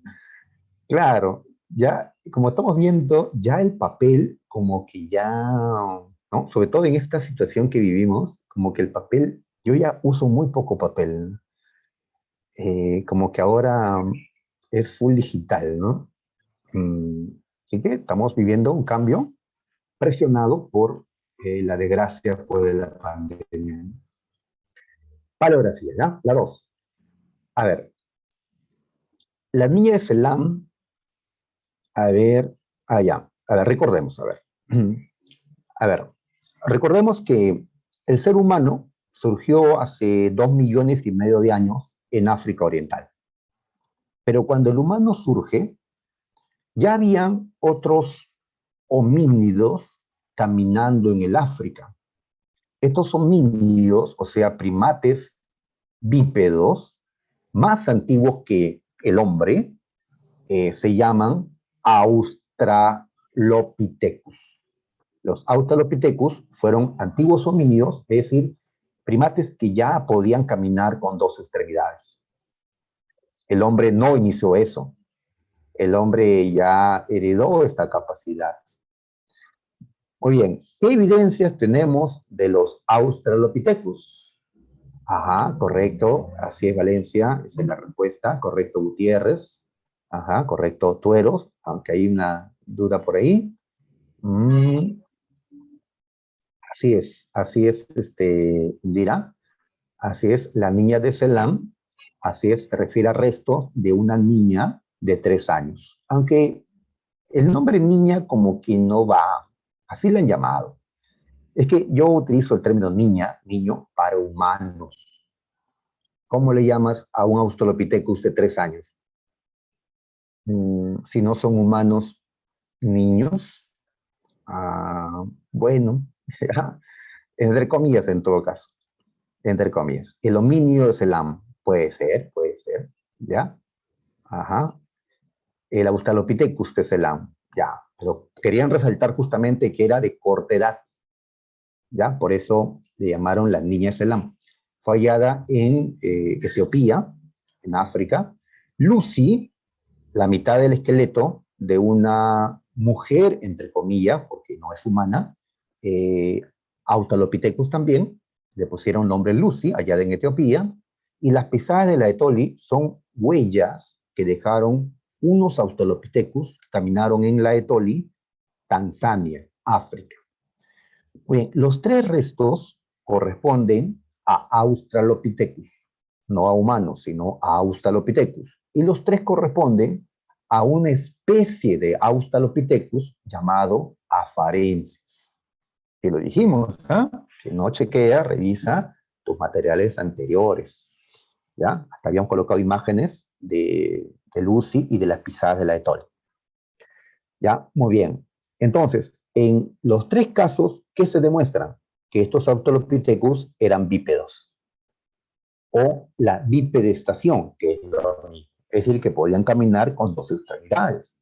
Claro, ya, como estamos viendo, ya el papel como que ya, ¿no? Sobre todo en esta situación que vivimos, como que el papel, yo ya uso muy poco papel, como que ahora es full digital, ¿no? Mm, Así que estamos viviendo un cambio presionado por la desgracia por la pandemia. Paleografía, ¿ya? La 2. A ver, la niña de Selam, a ver, allá, a ver, recordemos, a ver. A ver, recordemos que el ser humano surgió hace 2,5 millones de años en África Oriental. Pero cuando el humano surge, ya habían otros homínidos caminando en el África. Estos homínidos, o sea, primates bípedos, más antiguos que el hombre, se llaman Australopithecus. Los Australopithecus fueron antiguos homínidos, es decir, primates que ya podían caminar con dos extremidades. El hombre no inició eso. El hombre ya heredó esta capacidad. Muy bien, ¿qué evidencias tenemos de los Australopithecus? Ajá, correcto, así es Valencia, esa es la respuesta, correcto Gutiérrez, ajá, correcto Tueros, aunque hay una duda por ahí. Así es, Indira, así es, la niña de Selam, así es, se refiere a restos de una niña de 3 años, aunque el nombre niña como que no va, así la han llamado. Es que yo utilizo el término niña, niño, para humanos. ¿Cómo le llamas a un Australopithecus de 3 años? Si no son humanos, niños. Bueno, entre comillas en todo caso, entre comillas. El homínido de Selam, puede ser, ¿ya? Ajá. El Australopithecus de Selam, ya. Pero querían resaltar justamente que era de corta edad, ¿ya? Por eso le llamaron la niña de Selam. Fue hallada en Etiopía, en África. Lucy, la mitad del esqueleto de una mujer, entre comillas, porque no es humana, Australopithecus también, le pusieron nombre Lucy, allá en Etiopía, y las pisadas de la Etoli son huellas que dejaron unos Australopithecus, caminaron en la Etoli Tanzania, África. Bien, los tres restos corresponden a Australopithecus, no a humanos, sino a Australopithecus. Y los tres corresponden a una especie de Australopithecus llamado Afarensis. Que lo dijimos, ¿ah? Si no chequea, revisa tus materiales anteriores. ¿Ya? Hasta habíamos colocado imágenes de Lucy y de las pisadas de la Etole. ¿Ya? Muy bien. Entonces, en los tres casos, ¿qué se demuestra? Que estos Australopithecus eran bípedos. O la bipedestación, que es lo mismo. Es decir, que podían caminar con dos extremidades.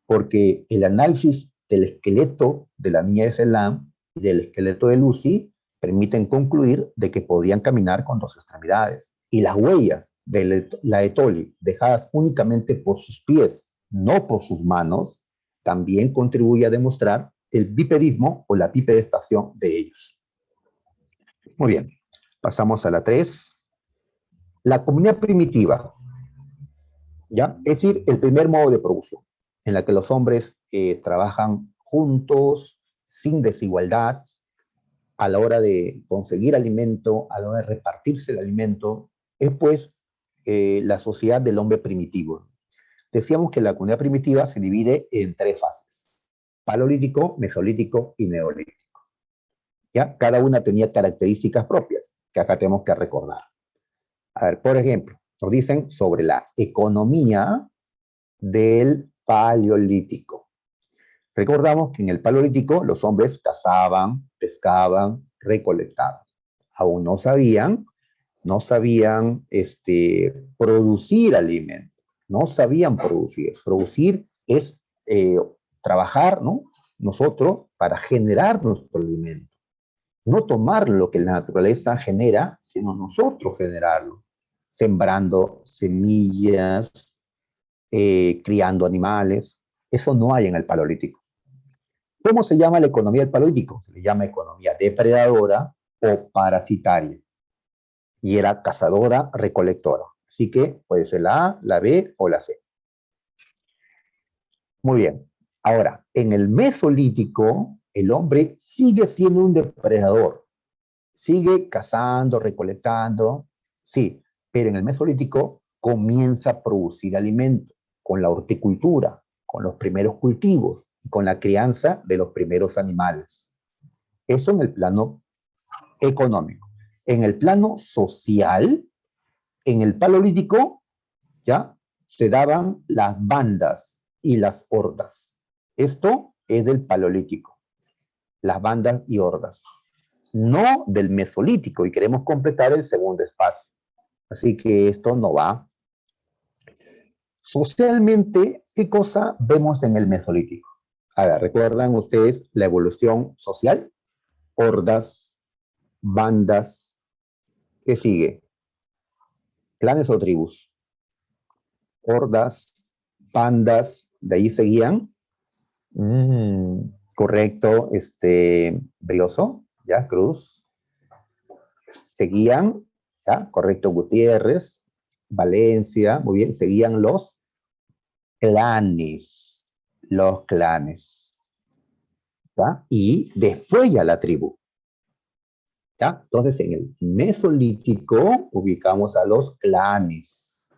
Porque el análisis del esqueleto de la niña de Celan y del esqueleto de Lucy permiten concluir de que podían caminar con dos extremidades. Y las huellas de la Etoli, dejadas únicamente por sus pies, no por sus manos, también contribuye a demostrar el bipedismo o la bipedestación de ellos. Muy bien, pasamos a la 3. La comunidad primitiva, ¿ya? Es decir, el primer modo de producción, en la que los hombres trabajan juntos, sin desigualdad, a la hora de conseguir alimento, a la hora de repartirse el alimento, es pues la sociedad del hombre primitivo. Decíamos que la comunidad primitiva se divide en tres fases: paleolítico, mesolítico y neolítico. ¿Ya? Cada una tenía características propias que acá tenemos que recordar. A ver, por ejemplo, nos dicen sobre la economía del paleolítico. Recordamos que en el paleolítico los hombres cazaban, pescaban, recolectaban. Aún no sabían producir alimentos, no sabían producir. Producir es trabajar, ¿no? Nosotros para generar nuestro alimento. No tomar lo que la naturaleza genera, sino nosotros generarlo, sembrando semillas, criando animales. Eso no hay en el paleolítico. ¿Cómo se llama la economía del paleolítico? Se le llama economía depredadora o parasitaria. Y era cazadora-recolectora. Así que puede ser la A, la B o la C. Muy bien. Ahora, en el mesolítico, el hombre sigue siendo un depredador. Sigue cazando, recolectando, sí, pero en el mesolítico comienza a producir alimento con la horticultura, con los primeros cultivos y con la crianza de los primeros animales. Eso en el plano económico. En el plano social, en el paleolítico, ya se daban las bandas y las hordas. Esto es del paleolítico, las bandas y hordas, no del mesolítico, y queremos completar el segundo espacio. Así que esto no va. Socialmente, ¿qué cosa vemos en el mesolítico? A ver, ¿recuerdan ustedes la evolución social? Hordas, bandas, ¿qué sigue? ¿Clanes o tribus? Hordas, bandas, de ahí seguían. Correcto, Brioso, ya, Cruz. Seguían, ya, correcto, Gutiérrez, Valencia, muy bien, seguían los clanes, ¿ya? Y después ya la tribu, ¿ya? Entonces en el Mesolítico ubicamos a los clanes,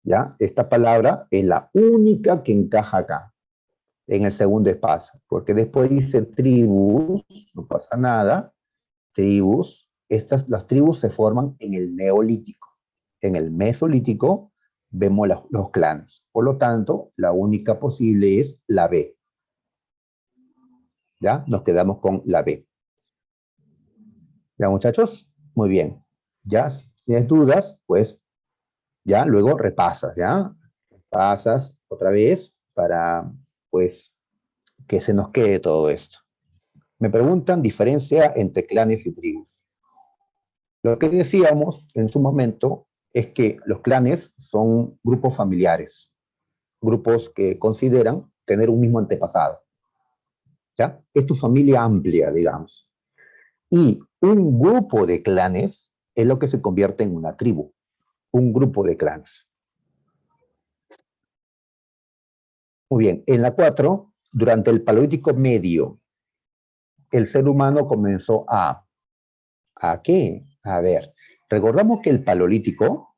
¿ya? Esta palabra es la única que encaja acá, en el segundo espacio, porque después dice tribus, no pasa nada, tribus, las tribus se forman en el Neolítico. En el Mesolítico vemos los clanes. Por lo tanto, la única posible es la B. ¿Ya? Nos quedamos con la B. ¿Ya, muchachos? Muy bien. Ya, si tienes dudas, pues ya luego repasas, ¿ya? Pasas otra vez para, pues, que se nos quede todo esto. Me preguntan diferencia entre clanes y tribus. Lo que decíamos en su momento es que los clanes son grupos familiares, grupos que consideran tener un mismo antepasado. ¿Ya? Es tu familia amplia, digamos. Y un grupo de clanes es lo que se convierte en una tribu, un grupo de clanes. Muy bien, en la 4 durante el Paleolítico Medio, el ser humano comenzó ¿a qué? A ver, recordamos que el Paleolítico,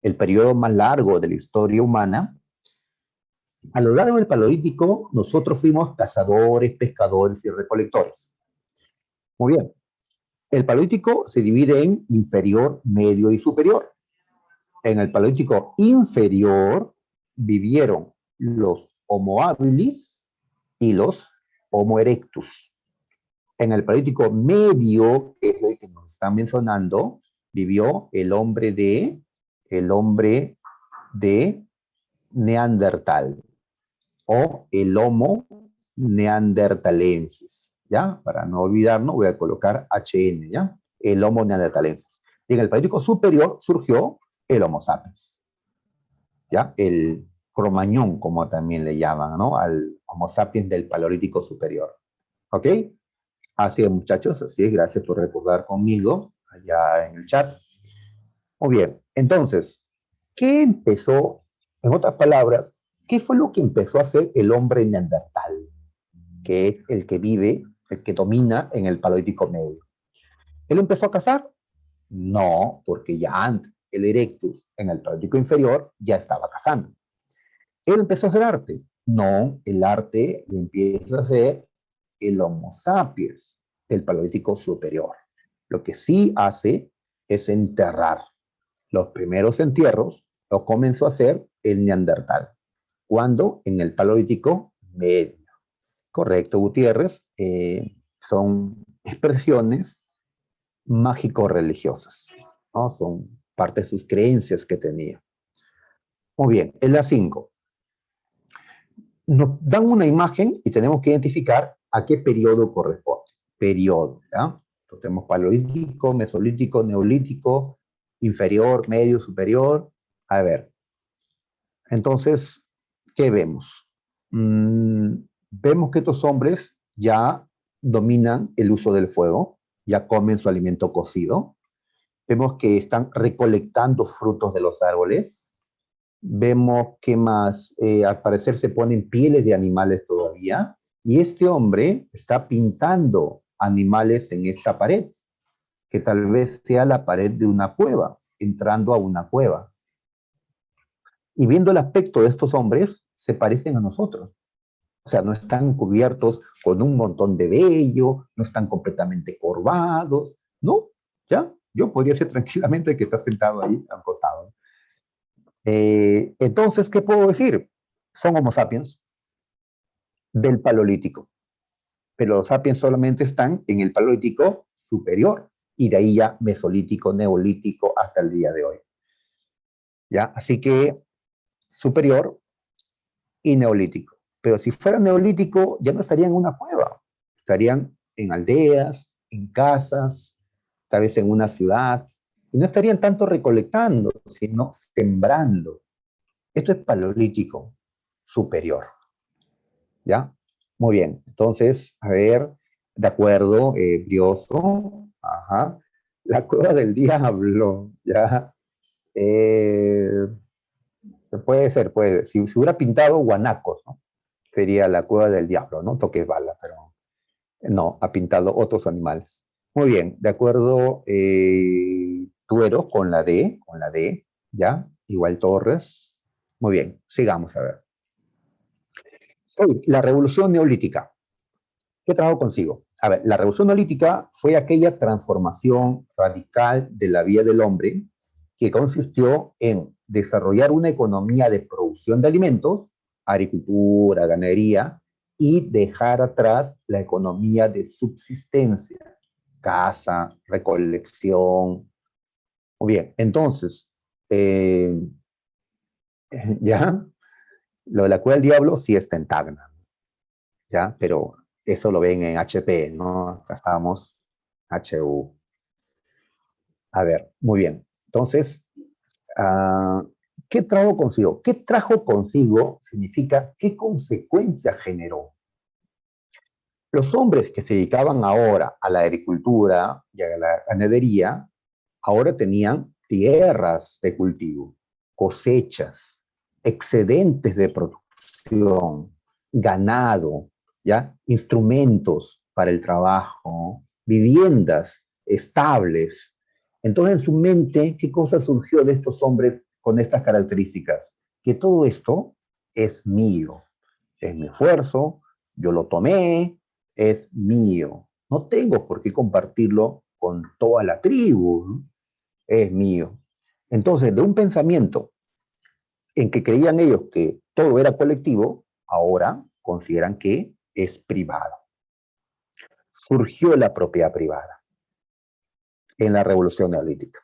el periodo más largo de la historia humana, a lo largo del Paleolítico nosotros fuimos cazadores, pescadores y recolectores. Muy bien, el Paleolítico se divide en inferior, medio y superior. En el Paleolítico inferior vivieron los Homo habilis y los Homo erectus. En el Paleolítico medio, que es el que nos están mencionando, vivió el hombre de Neandertal o el Homo neandertalensis, ¿ya? Para no olvidarnos, voy a colocar HN, ¿ya? El Homo neandertalensis. Y en el Paleolítico superior surgió el Homo sapiens, ¿ya? El Cromañón, como también le llaman, ¿no? Al Homo sapiens del Paleolítico superior. ¿Ok? Así es, muchachos, así es, gracias por recordar conmigo allá en el chat. Muy bien, entonces, ¿qué empezó, en otras palabras, qué fue lo que empezó a hacer el hombre neandertal, que es el que vive, el que domina en el Paleolítico Medio? ¿Él empezó a cazar? No, porque ya antes, el Erectus en el Paleolítico Inferior ya estaba cazando. ¿Él empezó a hacer arte? No, el arte lo empieza a hacer el Homo sapiens del Paleolítico Superior. Lo que sí hace es enterrar. Los primeros entierros los comenzó a hacer el Neandertal. ¿Cuándo? En el Paleolítico Medio. Correcto, Gutiérrez. Son expresiones mágico-religiosas, ¿no? Son parte de sus creencias que tenía. Muy bien, en la 5. Nos dan una imagen y tenemos que identificar a qué periodo corresponde. Periodo, ¿ya? Entonces tenemos paleolítico, mesolítico, neolítico, inferior, medio, superior. A ver, entonces, ¿qué vemos? Vemos que estos hombres ya dominan el uso del fuego, ya comen su alimento cocido. Vemos que están recolectando frutos de los árboles. Vemos que más, al parecer se ponen pieles de animales todavía. Y este hombre está pintando animales en esta pared, que tal vez sea la pared de una cueva, entrando a una cueva. Y viendo el aspecto de estos hombres, se parecen a nosotros. O sea, no están cubiertos con un montón de vello, no están completamente corvados, ¿no? ¿Ya? Yo podría ser tranquilamente el que está sentado ahí al costado. Entonces, ¿qué puedo decir? Son Homo sapiens del Paleolítico, pero los sapiens solamente están en el Paleolítico superior y de ahí ya Mesolítico, Neolítico hasta el día de hoy. ¿Ya? Así que superior y Neolítico. Pero si fuera Neolítico, ya no estarían en una cueva, estarían en aldeas, en casas, tal vez en una ciudad, y no estarían tanto recolectando, sino sembrando. Esto es Paleolítico superior. ¿Ya? Muy bien. Entonces, a ver, de acuerdo, Brioso, ajá. La cueva del diablo, ¿ya? Eh, puede ser, puede ser. Si hubiera pintado guanacos, ¿no? Sería la cueva del diablo, ¿no? Toques bala, pero no, ha pintado otros animales. Muy bien, de acuerdo, Tuero con la D, ¿ya? Igual Torres. Muy bien, sigamos a ver. Sí, la revolución neolítica. ¿Qué trajo consigo? A ver, la revolución neolítica fue aquella transformación radical de la vida del hombre que consistió en desarrollar una economía de producción de alimentos, agricultura, ganadería, y dejar atrás la economía de subsistencia, caza, recolección. Muy bien, entonces, eh, ya, lo de la cueva del diablo sí está en Tacna, ¿ya? Pero eso lo ven en HP, ¿no? Acá estamos, HU. A ver, muy bien. Entonces, uh, ¿qué trajo consigo? ¿Qué trajo consigo significa qué consecuencia generó? Los hombres que se dedicaban ahora a la agricultura y a la ganadería, ahora tenían tierras de cultivo, cosechas, excedentes de producción. ganado, ¿ya? Instrumentos para el trabajo, viviendas estables. Entonces, en su mente, ¿qué cosa surgió de estos hombres con estas características? Que todo esto es mío, es mi esfuerzo, yo lo tomé, es mío. No tengo por qué compartirlo con toda la tribu, ¿no? Es mío. Entonces, de un pensamiento en que creían ellos que todo era colectivo, ahora consideran que es privado. Surgió la propiedad privada en la revolución neolítica.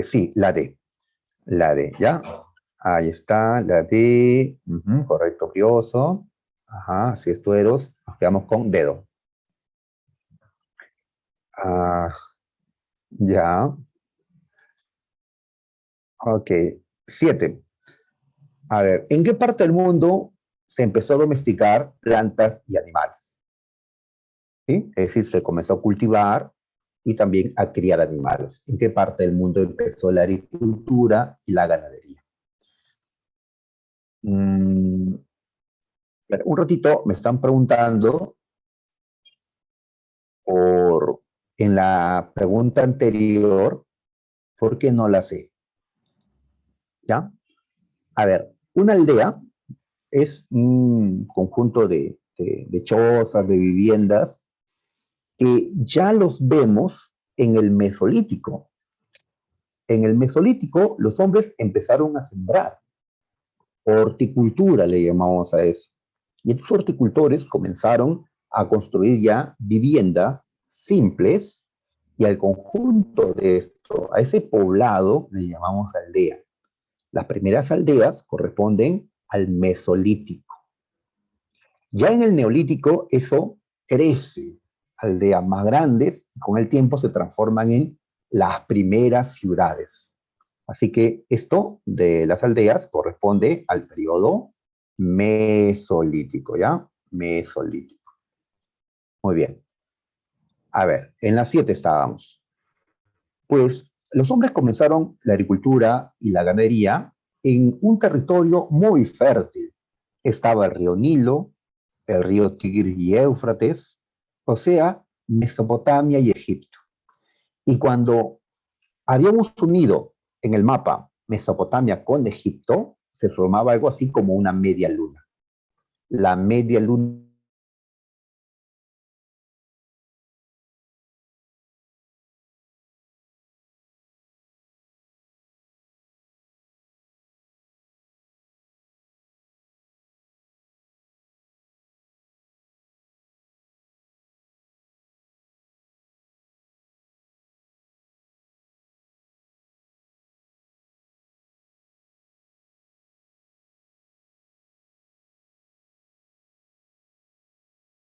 Sí, la D. La D, ¿ya? Ahí está, la D. Correcto, brioso. Ajá, si es tueros, nos quedamos con dedo. Ah, ya. Ok. 7. A ver, ¿en qué parte del mundo se empezó a domesticar plantas y animales? ¿Sí? Es decir, se comenzó a cultivar y también a criar animales. ¿En qué parte del mundo empezó la agricultura y la ganadería? Mm, un ratito me están preguntando por en la pregunta anterior, ¿por qué no la sé? ¿Ya? A ver, una aldea es un conjunto de chozas, de viviendas, que ya los vemos en el Mesolítico. En el Mesolítico, los hombres empezaron a sembrar, horticultura le llamamos a eso. Y estos horticultores comenzaron a construir ya viviendas simples y al conjunto de esto, a ese poblado le llamamos aldea. Las primeras aldeas corresponden al Mesolítico. Ya en el Neolítico eso crece, aldeas más grandes y con el tiempo se transforman en las primeras ciudades. Así que esto de las aldeas corresponde al periodo mesolítico, ¿ya? Mesolítico. Muy bien. A ver, en las 7 estábamos. Pues los hombres comenzaron la agricultura y la ganadería en un territorio muy fértil. Estaba el río Nilo, el río Tigris y Éufrates, o sea, Mesopotamia y Egipto. Y cuando habíamos unido en el mapa Mesopotamia con Egipto, se formaba algo así como una media luna. La media luna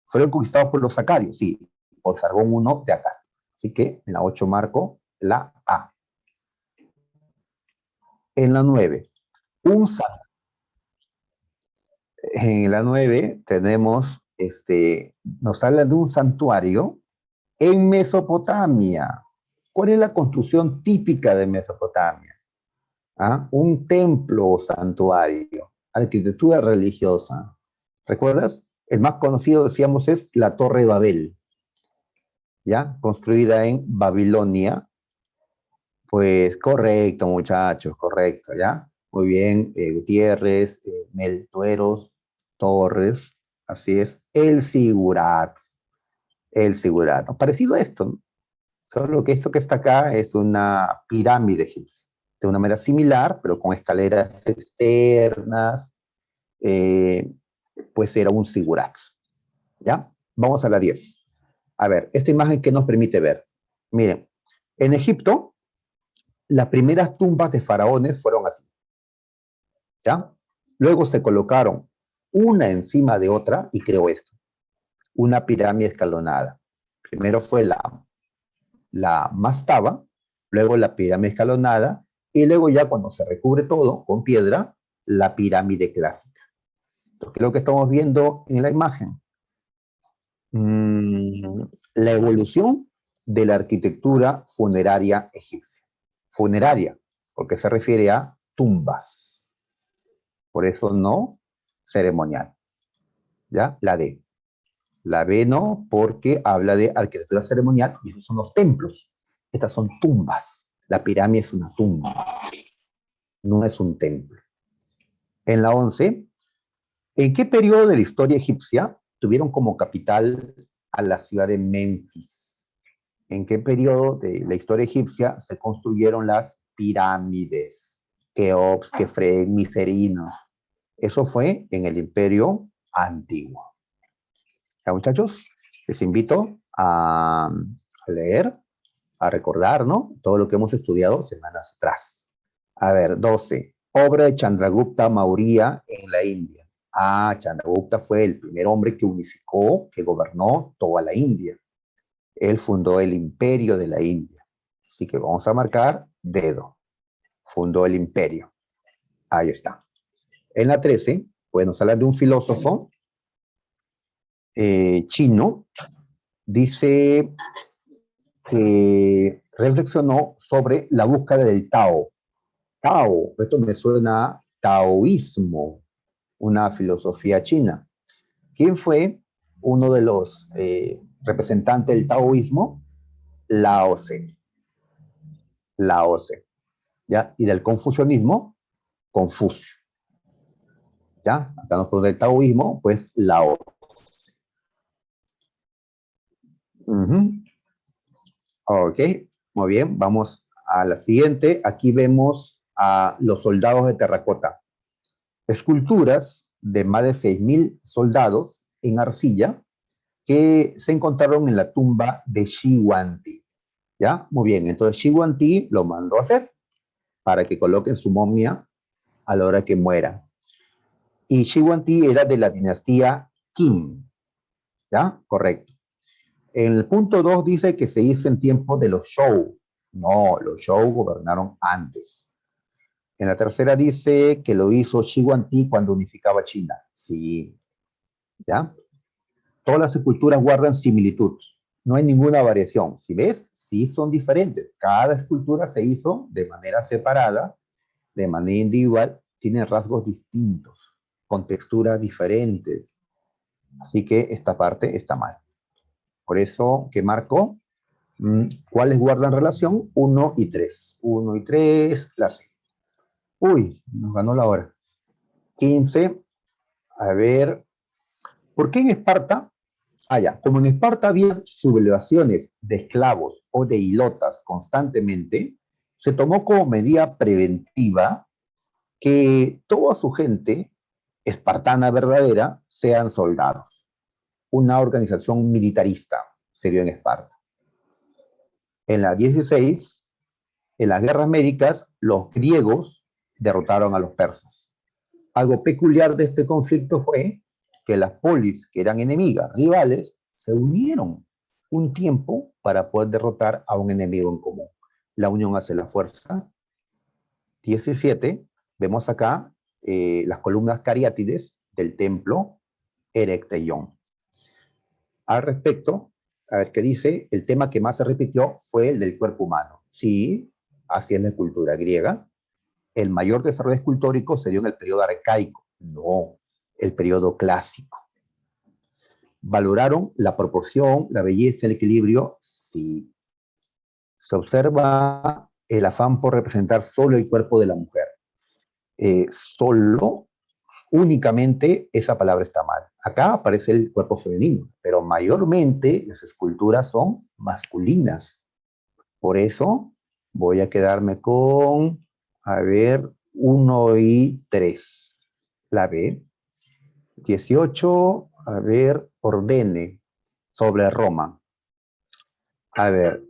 fueron conquistados por los sacarios, sí, por Sargón I de acá. Así que en la 8 marco la A. En la 9, un en la 9 tenemos, nos habla de un santuario en Mesopotamia. ¿Cuál es la construcción típica de Mesopotamia? ¿Ah? Un templo o santuario, arquitectura religiosa. ¿Recuerdas? El más conocido, decíamos, es la Torre de Babel, ¿ya? Construida en Babilonia. Pues correcto, muchachos, correcto, ¿ya? Muy bien, Gutiérrez, Mel Tueros, Torres, así es, el Sigurat. Parecido a esto, ¿no? Solo que esto que está acá es una pirámide egipcia, de una manera similar, pero con escaleras externas, eh, pues era un sigurat, ¿ya? Vamos a la 10. A ver, esta imagen que nos permite ver. Miren, en Egipto, las primeras tumbas de faraones fueron así, ¿ya? Luego se colocaron una encima de otra y creó esto, una pirámide escalonada. Primero fue la mastaba, luego la pirámide escalonada, y luego ya cuando se recubre todo con piedra, la pirámide clásica. Entonces, ¿qué es lo que estamos viendo en la imagen? La evolución de la arquitectura funeraria egipcia. Funeraria, porque se refiere a tumbas. Por eso no ceremonial. ¿Ya? La D. La B no, porque habla de arquitectura ceremonial y esos son los templos. Estas son tumbas. La pirámide es una tumba, no es un templo. En la 11, ¿en qué periodo de la historia egipcia tuvieron como capital a la ciudad de Memphis? ¿En qué periodo de la historia egipcia se construyeron las pirámides? Keops, Kefren, Micerino. Eso fue en el Imperio Antiguo. Ya, muchachos, les invito a leer, a recordar, ¿no? Todo lo que hemos estudiado semanas atrás. A ver, 12. Obra de Chandragupta Maurya en la India. Chandragupta fue el primer hombre que unificó, que gobernó toda la India. Él fundó el imperio de la India. Así que vamos a marcar dedo. Fundó el imperio. Ahí está. En la 13, pues nos habla de un filósofo chino. Dice que reflexionó sobre la búsqueda del Tao. Tao, esto me suena a taoísmo, una filosofía china. ¿Quién fue uno de los representantes del taoísmo? Lao Tse. Lao Tse. ¿Ya? Y del confucianismo, Confucio. ¿Ya? Acá nos pone el taoísmo, pues Lao Tse. Ok, muy bien. Vamos a la siguiente. Aquí vemos a los soldados de terracota. Esculturas de más de 6.000 soldados en arcilla que se encontraron en la tumba de Shi Huangdi. ¿Ya? Muy bien, entonces Shi Huangdi lo mandó a hacer para que coloquen su momia a la hora que muera. Y Shi Huangdi era de la dinastía Qin. ¿Ya? Correcto. En el punto 2 dice que se hizo en tiempo de los Zhou. No, los Zhou gobernaron antes. En la tercera dice que lo hizo Shi Huangdi cuando unificaba China. Sí, ¿ya? Todas las esculturas guardan similitud. No hay ninguna variación. Si ves, sí son diferentes. Cada escultura se hizo de manera separada, de manera individual, tiene rasgos distintos, con texturas diferentes. Así que esta parte está mal. Por eso, ¿qué marco? ¿Cuáles guardan relación? 1 y 3. 1 y 3, la C. Uy, nos ganó la hora. 15. A ver, ¿por qué en Esparta? Como en Esparta había sublevaciones de esclavos o de hilotas constantemente, se tomó como medida preventiva que toda su gente, espartana verdadera, sean soldados. Una organización militarista se dio en Esparta. En la 16, en las guerras médicas, los griegos derrotaron a los persas. Algo peculiar de este conflicto fue que las polis, que eran enemigas, rivales, se unieron un tiempo para poder derrotar a un enemigo en común. La unión hace la fuerza. 17, vemos acá las columnas cariátides del templo Erecteion. Al respecto, a ver qué dice, el tema que más se repitió fue el del cuerpo humano. Sí, así es la cultura griega. El mayor desarrollo escultórico se dio en el periodo arcaico. No, el periodo clásico. ¿Valoraron la proporción, la belleza, el equilibrio? Sí. Se observa el afán por representar solo el cuerpo de la mujer. Solo, únicamente, esa palabra está mal. Acá aparece el cuerpo femenino, pero mayormente las esculturas son masculinas. Por eso voy a quedarme con, a ver, 1 y 3. La B. 18, a ver, ordene sobre Roma. A ver,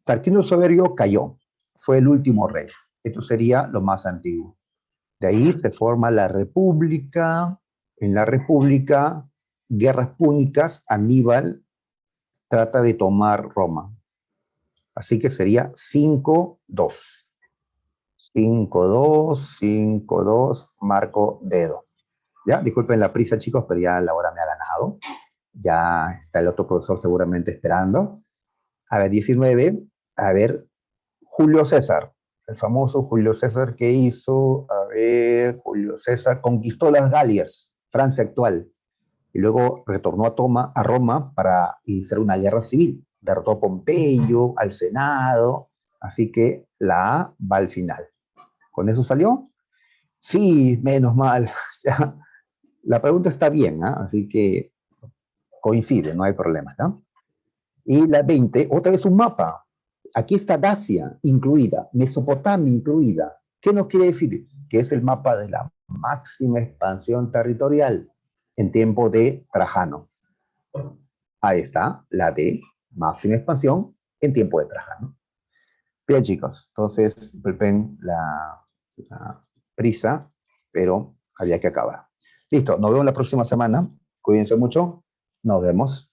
Tarquinio Soberbio cayó, fue el último rey. Esto sería lo más antiguo. De ahí se forma la República. En la República, guerras púnicas, Aníbal trata de tomar Roma. Así que sería 5-2. 5-2, 5-2, marco dedo. ¿Ya? Disculpen la prisa, chicos, pero ya la hora me ha ganado. Ya está el otro profesor seguramente esperando. A ver, 19. A ver, Julio César. el famoso Julio César que hizo, a ver, Julio César conquistó las Galias, Francia actual, y luego retornó a Roma para iniciar una guerra civil. Derrotó a Pompeyo, al Senado, así que la A va al final. ¿Con eso salió? Sí, menos mal. Ya. La pregunta está bien, ¿eh? Así que coincide, no hay problema, ¿no? Y la 20, otra vez un mapa. Aquí está Dacia incluida, Mesopotamia incluida. ¿Qué nos quiere decir? Que es el mapa de la máxima expansión territorial en tiempo de Trajano. Ahí está, la de máxima expansión en tiempo de Trajano. Bien, chicos, entonces disculpen la prisa, pero había que acabar. Listo, nos vemos la próxima semana. Cuídense mucho. Nos vemos.